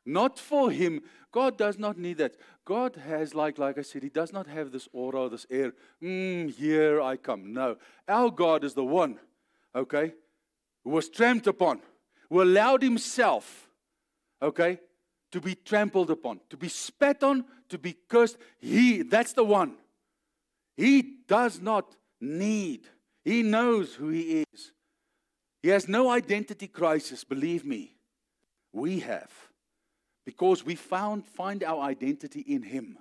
Not for Him. God does not need that. God has, like I said, He does not have this aura, this air. Here I come. No. Our God is the one, okay, who was trampled upon, who allowed Himself, okay, to be trampled upon, to be spat on, to be cursed. That's the one. He does not need. He knows who He is. He has no identity crisis, believe me. We have. Because we find our identity in Him.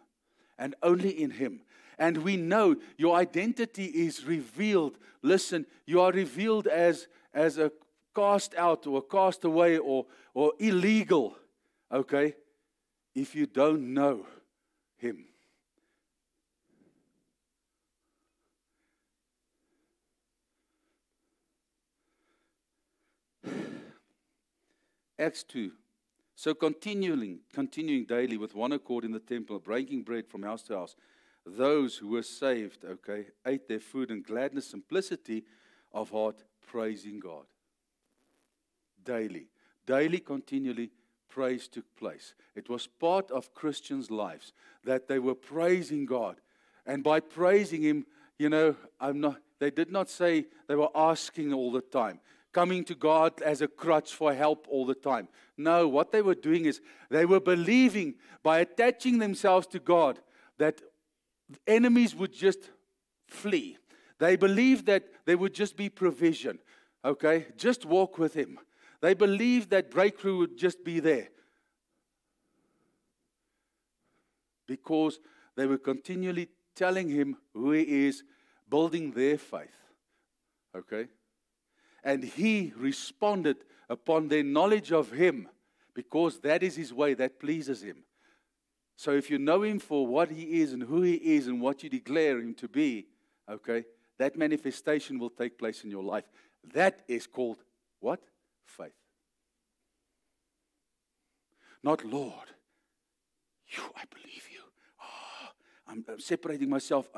And only in Him. And we know your identity is revealed. Listen, you are revealed as a cast out or a cast away or illegal. Okay? If you don't know Him. Acts 2. So continuing daily with one accord in the temple, breaking bread from house to house, those who were saved, okay, ate their food in gladness, simplicity of heart, praising God. Daily, continually, praise took place. It was part of Christians' lives that they were praising God. And by praising Him, they did not say they were asking all the time, coming to God as a crutch for help all the time. No, what they were doing is they were believing by attaching themselves to God that enemies would just flee. They believed that there would just be provision. Okay, just walk with Him. They believed that breakthrough would just be there. Because they were continually telling Him who He is, building their faith. Okay? And He responded upon their knowledge of Him, because that is His way, that pleases Him. So if you know Him for what He is and who He is and what you declare Him to be, okay, that manifestation will take place in your life. That is called what? Faith. Not, Lord, I believe You. I'm separating myself.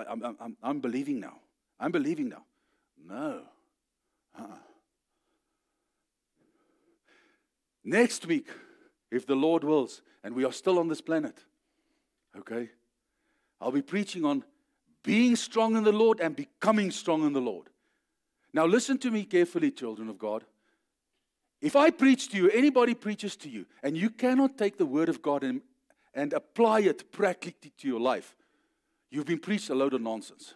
I'm believing now. I'm believing now. No. Next week, if the Lord wills, and we are still on this planet, okay, I'll be preaching on being strong in the Lord and becoming strong in the Lord. Now listen to me carefully, children of God. If I preach to you, anybody preaches to you, and you cannot take the word of God and apply it practically to your life, you've been preached a load of nonsense.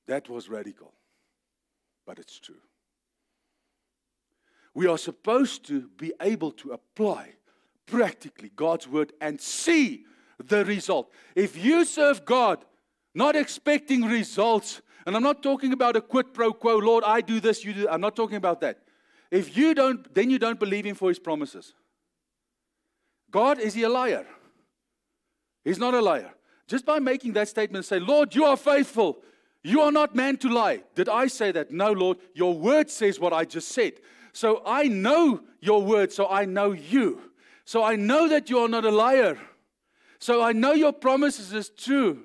That was radical, but it's true. We are supposed to be able to apply practically God's word and see the result. If you serve God, not expecting results, and I'm not talking about a quid pro quo, Lord, I do this, you do. I'm not talking about that. If you don't, then you don't believe Him for His promises. God, is He a liar? He's not a liar. Just by making that statement, say, Lord, you are faithful. You are not man to lie. Did I say that? No, Lord. Your word says what I just said. So I know your word, so I know you. So I know that you are not a liar. So I know your promises is true.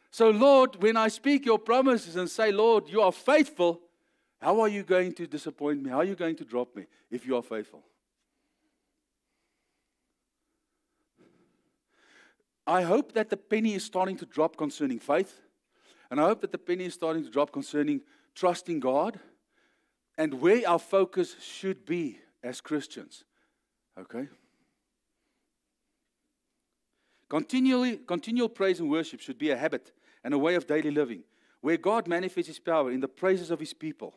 So Lord, when I speak your promises and say, Lord, you are faithful, how are you going to disappoint me? How are you going to drop me if you are faithful? I hope that the penny is starting to drop concerning faith. And I hope that the penny is starting to drop concerning trusting God and where our focus should be as Christians. Okay? Continual praise and worship should be a habit and a way of daily living, where God manifests His power in the praises of His people.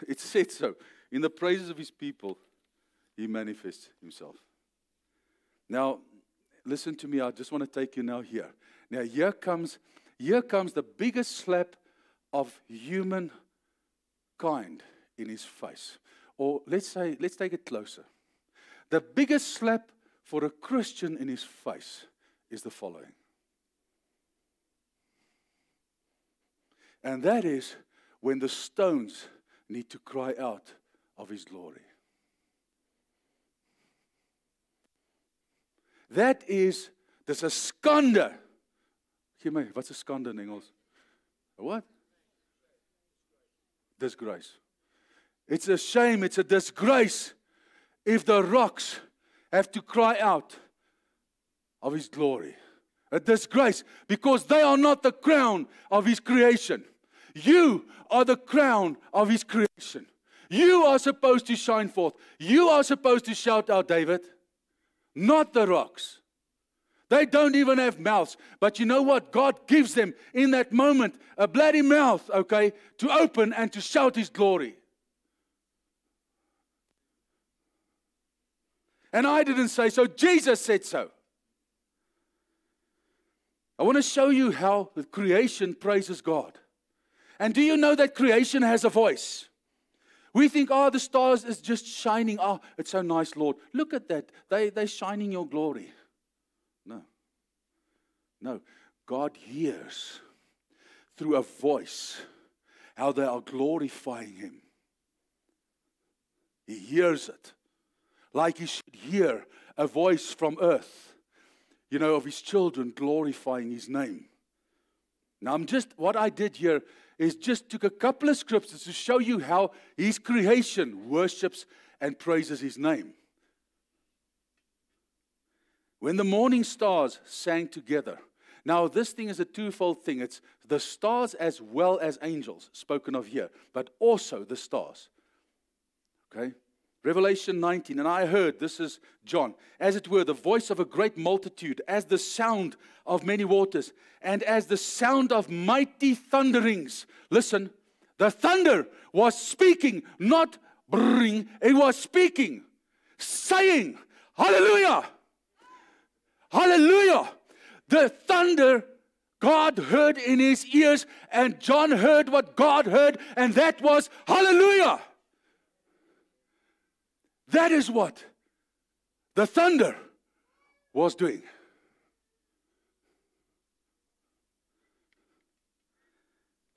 It said so. In the praises of His people, He manifests Himself. Now, listen to me. I just want to take you now here. Now, here comes the biggest slap of humankind in His face. Or let's take it closer. The biggest slap for a Christian in his face is the following. And that is when the stones need to cry out of His glory. That is, there's a skande. Gee my, wat's 'n skande in Engels? A what? Disgrace. It's a shame, it's a disgrace if the rocks have to cry out of His glory. A disgrace, because they are not the crown of His creation. You are the crown of His creation. You are supposed to shine forth. You are supposed to shout out, David, not the rocks. They don't even have mouths. But you know what? God gives them in that moment a bloody mouth, okay, to open and to shout His glory. And I didn't say so. Jesus said so. I want to show you how the creation praises God. And do you know that creation has a voice? We think, oh, the stars is just shining. Oh, it's so nice, Lord. Look at that. They're shining your glory. No. God hears through a voice how they are glorifying Him. He hears it. Like He should hear a voice from earth, you know, of His children glorifying His name. Now, what I did here is just took a couple of scriptures to show you how His creation worships and praises His name. When the morning stars sang together. Now, this thing is a twofold thing. It's the stars as well as angels spoken of here, but also the stars. Okay? Revelation 19, and I heard, this is John, as it were, the voice of a great multitude, as the sound of many waters, and as the sound of mighty thunderings. Listen, the thunder was speaking, not brrring, it was speaking, saying, hallelujah, hallelujah. The thunder God heard in His ears, and John heard what God heard, and that was hallelujah. That is what the thunder was doing.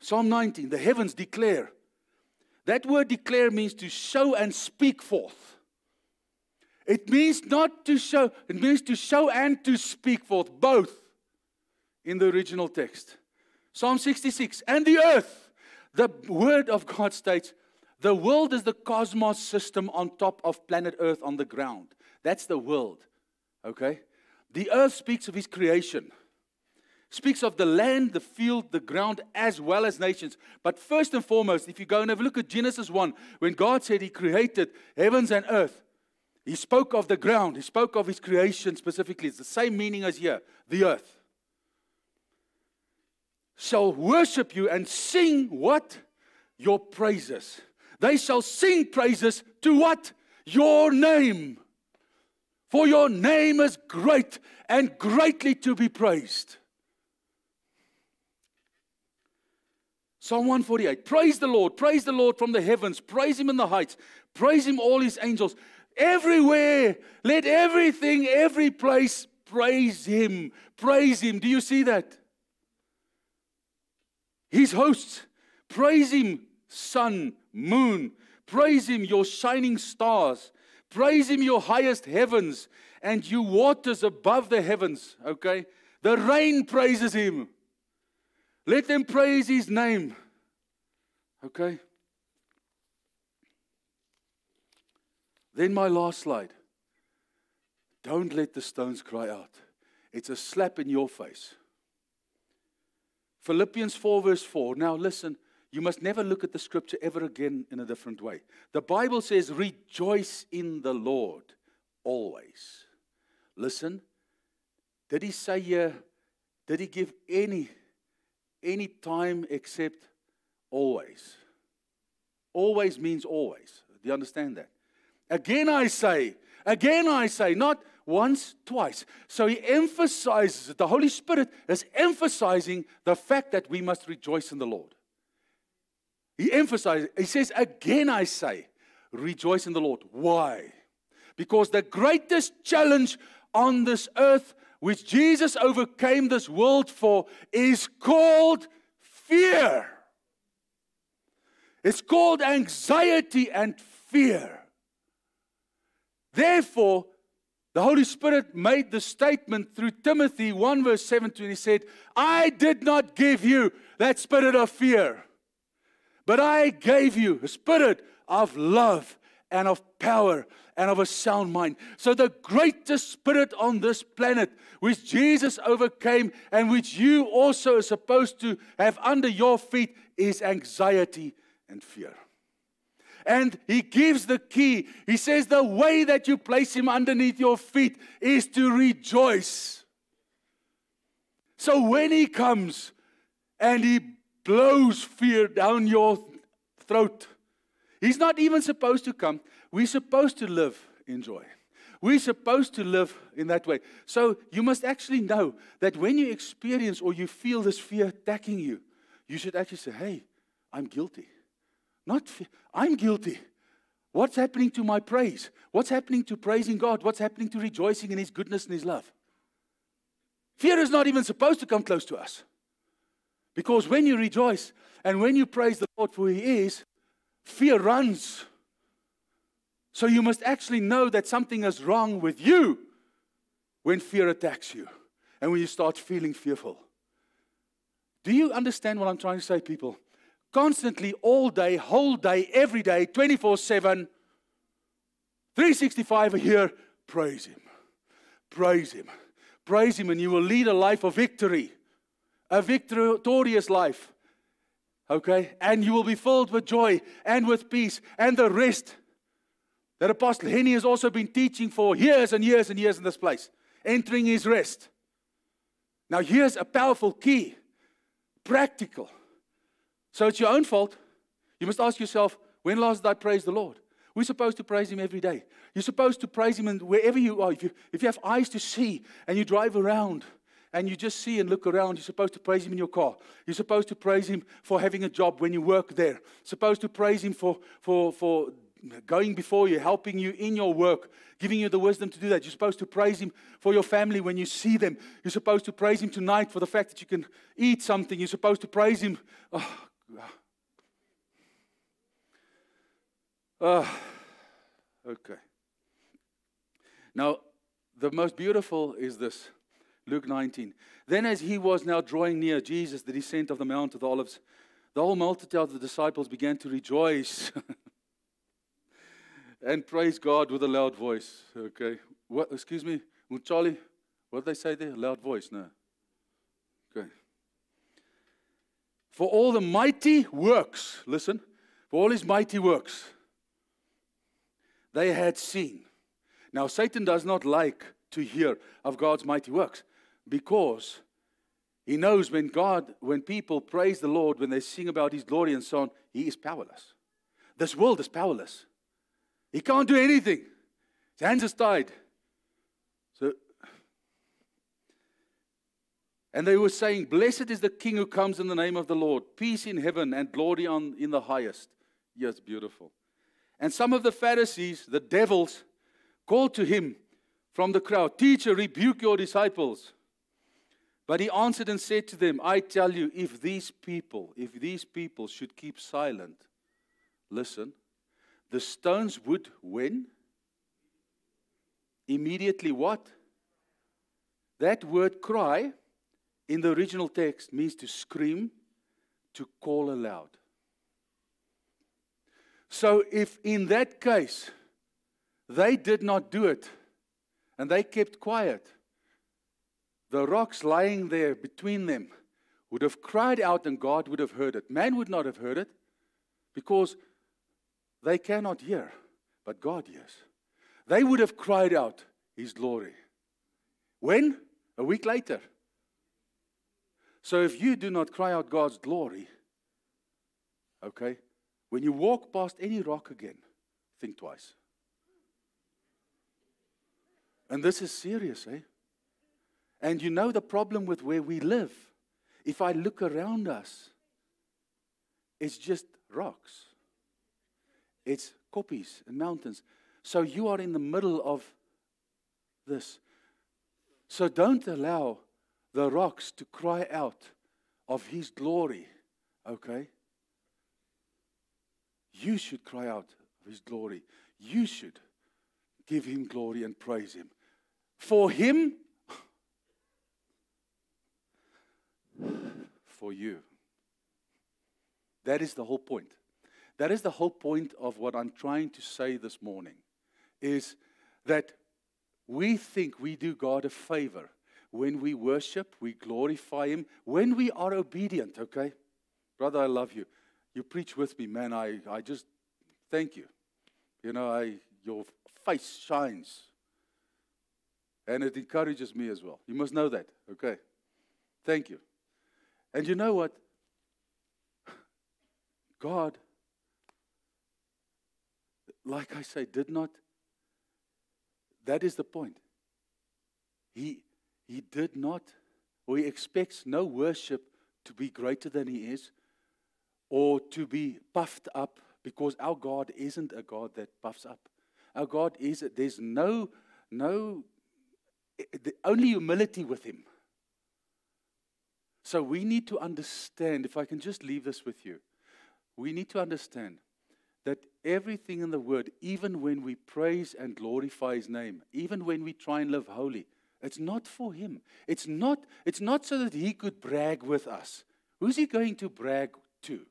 Psalm 19, the heavens declare. That word declare means to show and speak forth. It means not to show, it means to show and to speak forth, both in the original text. Psalm 66, and the earth, the word of God states, the world is the cosmos system on top of planet Earth on the ground. That's the world. Okay? The earth speaks of His creation. Speaks of the land, the field, the ground, as well as nations. But first and foremost, if you go and have a look at Genesis 1, when God said He created heavens and earth, He spoke of the ground. He spoke of His creation specifically. It's the same meaning as here, the earth. Shall worship you and sing what? Your praises. They shall sing praises to what? Your name. For your name is great and greatly to be praised. Psalm 148. Praise the Lord from the heavens. Praise Him in the heights. Praise Him, all His angels. Everywhere, let everything, every place, praise Him. Praise Him. Do you see that? His hosts, praise Him, sun, moon. Praise Him, your shining stars. Praise Him, your highest heavens, and you waters above the heavens. Okay? The rain praises Him. Let them praise His name. Okay? Then my last slide. Don't let the stones cry out. It's a slap in your face. Philippians 4 verse 4. Now listen, you must never look at the scripture ever again in a different way. The Bible says, rejoice in the Lord always. Listen, did He say here, did He give any time except always? Always means always. Do you understand that? Again I say, not once, twice. So He emphasizes it. The Holy Spirit is emphasizing the fact that we must rejoice in the Lord. He emphasizes, He says, again I say, rejoice in the Lord. Why? Because the greatest challenge on this earth, which Jesus overcame this world for, is called fear. It's called anxiety and fear. Therefore, the Holy Spirit made the statement through Timothy 1 verse 17. He said, I did not give you that spirit of fear, but I gave you a spirit of love and of power and of a sound mind. So the greatest spirit on this planet, which Jesus overcame and which you also are supposed to have under your feet, is anxiety and fear. And He gives the key. He says the way that you place Him underneath your feet is to rejoice. So when He comes and He blows fear down your throat, He's not even supposed to come. We're supposed to live in joy. We're supposed to live in that way. So you must actually know that when you experience or you feel this fear attacking you, you should actually say, hey, I'm guilty. Not fear. I'm guilty. What's happening to my praise? What's happening to praising God? What's happening to rejoicing in His goodness and His love? Fear is not even supposed to come close to us. Because when you rejoice and when you praise the Lord for who He is, fear runs. So you must actually know that something is wrong with you when fear attacks you and when you start feeling fearful. Do you understand what I'm trying to say, people? Constantly, all day, whole day, every day, 24/7, 365 a year, praise Him. Praise Him. Praise Him, and you will lead a life of victory. A victorious life. Okay? And you will be filled with joy and with peace and the rest that Apostle Henny has also been teaching for years and years and years in this place. Entering His rest. Now here's a powerful key. Practical. So it's your own fault. You must ask yourself, when last did I praise the Lord? We're supposed to praise Him every day. You're supposed to praise Him wherever you are. If you have eyes to see and you drive around and you just see and look around, you're supposed to praise Him in your car. You're supposed to praise Him for having a job when you work there. You're supposed to praise Him for going before you, helping you in your work, giving you the wisdom to do that. You're supposed to praise Him for your family when you see them. You're supposed to praise Him tonight for the fact that you can eat something. You're supposed to praise Him. Okay. Now, the most beautiful is this. Luke 19. Then as He was now drawing near, Jesus, the descent of the Mount of Olives, the whole multitude of the disciples began to rejoice and praise God with a loud voice. Okay. What? Excuse me, Charlie, What did they say there? Loud voice, no. Okay. For all the mighty works, listen, for all his mighty works, they had seen. Now, Satan does not like to hear of God's mighty works because he knows when people praise the Lord, when they sing about his glory and so on, he is powerless. This world is powerless. He can't do anything. His hands are tied. And they were saying, blessed is the King who comes in the name of the Lord. Peace in heaven and glory in the highest. Yes, beautiful. And some of the Pharisees, the devils, called to him from the crowd, Teacher, rebuke your disciples. But he answered and said to them, I tell you, if these people should keep silent, listen, the stones would when? Immediately what? That word cry in the original text means to scream, to call aloud. So if in that case they did not do it and they kept quiet, the rocks lying there between them would have cried out and God would have heard it. Man would not have heard it because they cannot hear, but God hears. They would have cried out his glory. When? A week later. So if you do not cry out God's glory, okay, when you walk past any rock again, think twice. And this is serious, eh? And you know the problem with where we live. If I look around us, it's just rocks. It's koppies and mountains. So you are in the middle of this. So don't allow the rocks to cry out of his glory, okay? You should cry out of his glory. You should give him glory and praise him. For him, for you. That is the whole point. That is the whole point of what I'm trying to say this morning, is that we think we do God a favor when we worship, we glorify him, when we are obedient, okay? Brother, I love you. You preach with me, man. I just thank you. You know, your face shines. And it encourages me as well. You must know that, okay? Thank you. And you know what? God, like I say, did not. That is the point. He did not, or he expects no worship to be greater than he is, or to be puffed up, because our God isn't a God that puffs up. Our God is, there's only humility with him. So we need to understand, if I can just leave this with you, we need to understand that everything in the Word, even when we praise and glorify his name, even when we try and live holy, it's not for him. It's not so that he could brag with us. Who's he going to brag to?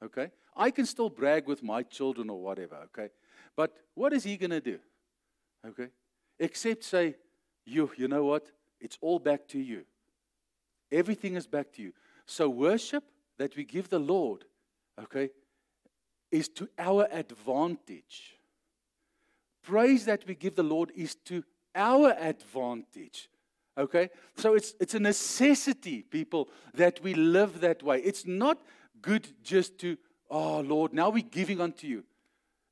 Okay? I can still brag with my children or whatever, okay? But what is he going to do? Okay? Except say, you know what? It's all back to you. Everything is back to you. So worship that we give the Lord, okay, is to our advantage. Praise that we give the Lord is to our advantage. Okay? So it's a necessity, people, that we live that way. It's not good just to, oh Lord, now we're giving unto you.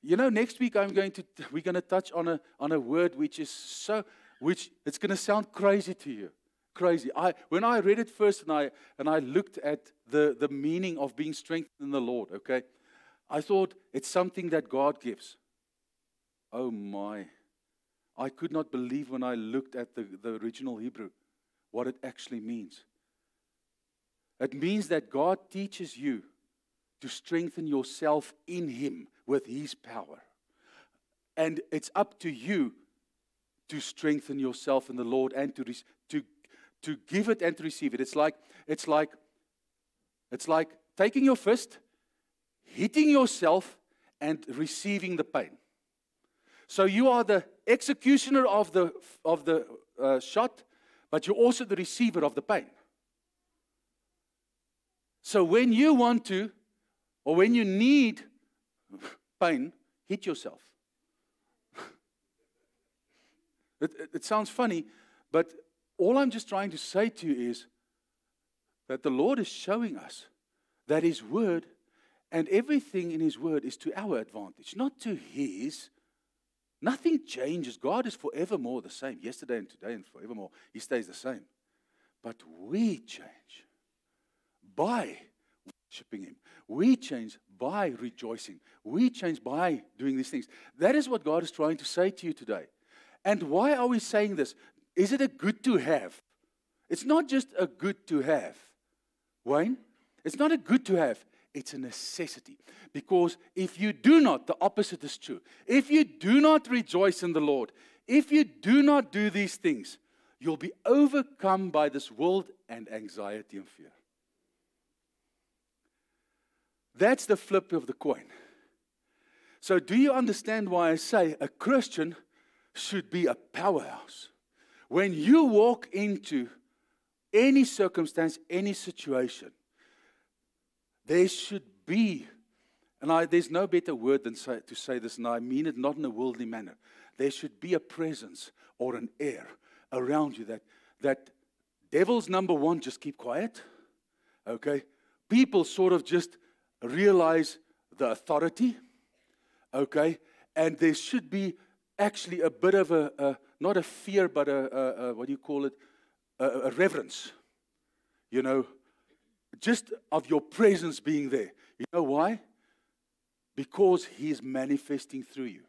You know, next week we're going to touch on a word which it's going to sound crazy to you. Crazy. When I read it first and I looked at the meaning of being strengthened in the Lord, okay, I thought it's something that God gives. Oh my. I could not believe when I looked at the original Hebrew what it actually means. It means that God teaches you to strengthen yourself in him with his power. And it's up to you to strengthen yourself in the Lord and to give it and to receive it. It's like taking your fist, hitting yourself, and receiving the pain. So you are the executioner of the shot, but you're also the receiver of the pain. So when you want to, or when you need pain, hit yourself. It sounds funny, but all I'm just trying to say to you is that the Lord is showing us that His Word and everything in His Word is to our advantage, not to His. Nothing changes. God is forevermore the same, yesterday and today and forevermore. He stays the same. But we change by worshiping Him. We change by rejoicing. We change by doing these things. That is what God is trying to say to you today. And why are we saying this? Is it a good to have? It's not just a good to have, Wayne. It's not a good to have. It's a necessity. Because if you do not, the opposite is true. If you do not rejoice in the Lord, if you do not do these things, you'll be overcome by this world and anxiety and fear. That's the flip of the coin. So do you understand why I say a Christian should be a powerhouse? When you walk into any circumstance, any situation, there should be, and there's no better word than to say this, and I mean it not in a worldly manner. There should be a presence or an air around you that devil's number one, just keep quiet. Okay? People sort of just realize the authority. Okay? And there should be actually a bit of not a fear, but what do you call it? A reverence. You know, just of your presence being there. You know why? Because He is manifesting through you.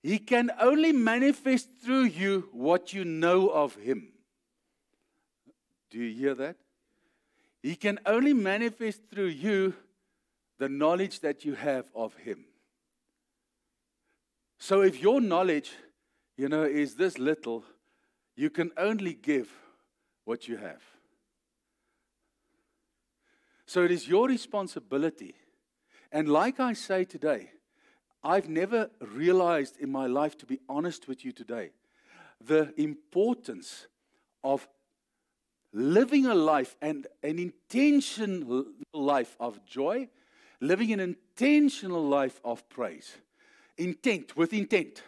He can only manifest through you what you know of Him. Do you hear that? He can only manifest through you the knowledge that you have of Him. So if your knowledge, is this little, you can only give what you have. So it is your responsibility. And like I say today, I've never realized in my life, to be honest with you today, the importance of living a life and an intentional life of joy, living an intentional life of praise. Intent, with intent.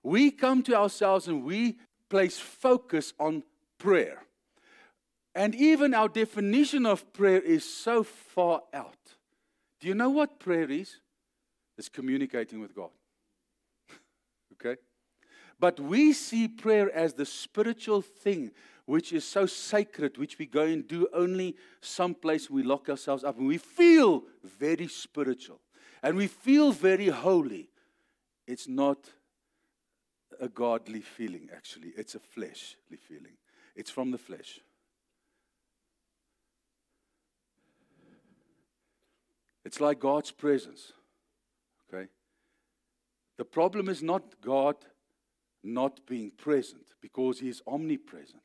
We come to ourselves and we place focus on prayer. And even our definition of prayer is so far out. Do you know what prayer is? It's communicating with God. Okay? But we see prayer as the spiritual thing which is so sacred, which we go and do only someplace we lock ourselves up. And we feel very spiritual. And we feel very holy. It's not a godly feeling, actually. It's a fleshly feeling. It's from the flesh. It's like God's presence. Okay? The problem is not God not being present, because He is omnipresent.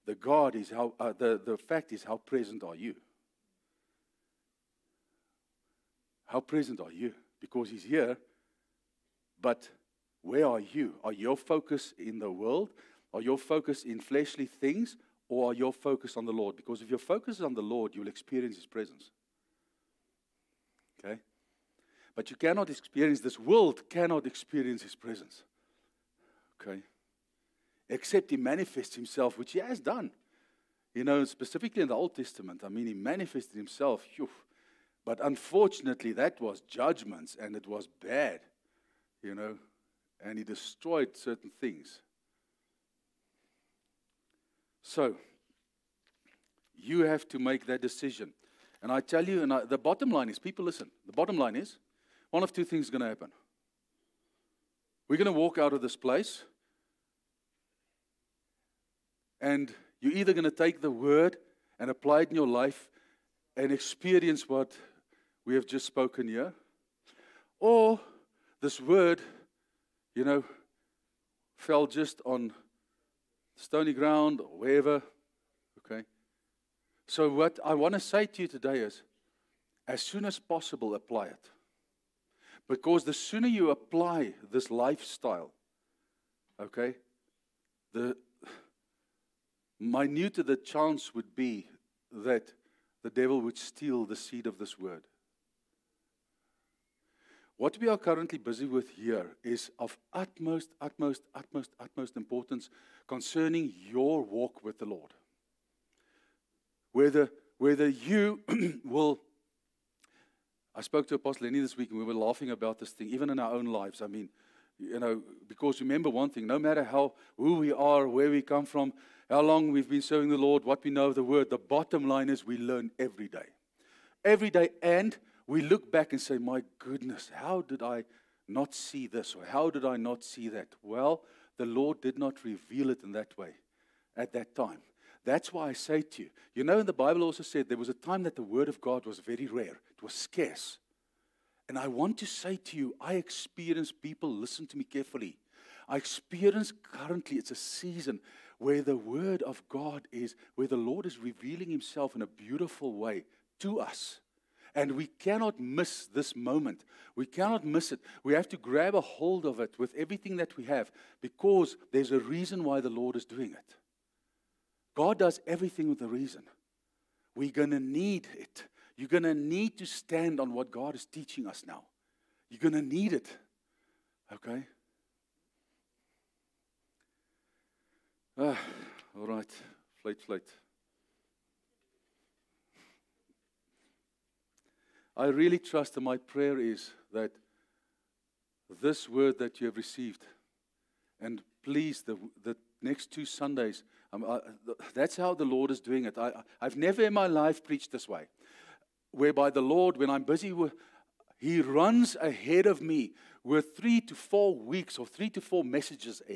The fact is, how present are you? How present are you? Because He's here, but where are you? Are your focus in the world? Are your focus in fleshly things? Or are your focus on the Lord? Because if your focus is on the Lord, you will experience His presence. Okay? But you cannot experience, this world cannot experience His presence. Okay? Except He manifests Himself, which He has done. Specifically in the Old Testament, He manifested Himself. Phew. But unfortunately, that was judgments, and it was bad, and He destroyed certain things. So, you have to make that decision. And I tell you, the bottom line is, people listen, the bottom line is, one of two things is going to happen. We're going to walk out of this place, and you're either going to take the word and apply it in your life and experience what we have just spoken here, or this word, fell just on stony ground or wherever. Okay? So what I want to say to you today is, as soon as possible, apply it. Because the sooner you apply this lifestyle, okay, the minute the chance would be that the devil would steal the seed of this word. What we are currently busy with here is of utmost importance concerning your walk with the Lord. Whether you will, I spoke to Apostle Lenny this week and we were laughing about this thing, even in our own lives. I mean, because remember one thing, no matter who we are, where we come from, how long we've been serving the Lord, what we know of the Word, the bottom line is we learn every day. Every day, and we look back and say, my goodness, how did I not see this, or how did I not see that? Well, the Lord did not reveal it in that way at that time. That's why I say to you, and the Bible also said there was a time that the Word of God was very rare. It was scarce. And I want to say to you, I experience people, listen to me carefully. I experience currently, it's a season where the Word of God is, where the Lord is revealing Himself in a beautiful way to us. And we cannot miss this moment. We cannot miss it. We have to grab a hold of it with everything that we have, because there's a reason why the Lord is doing it. God does everything with a reason. We're going to need it. You're going to need to stand on what God is teaching us now. You're going to need it. Okay? All right. Fluit. I really trust, and my prayer is that this word that you have received, and please, the next 2 Sundays, that's how the Lord is doing it. I've never in my life preached this way, whereby the Lord, when I'm busy, He runs ahead of me with 3 to 4 weeks or 3 to 4 messages ahead.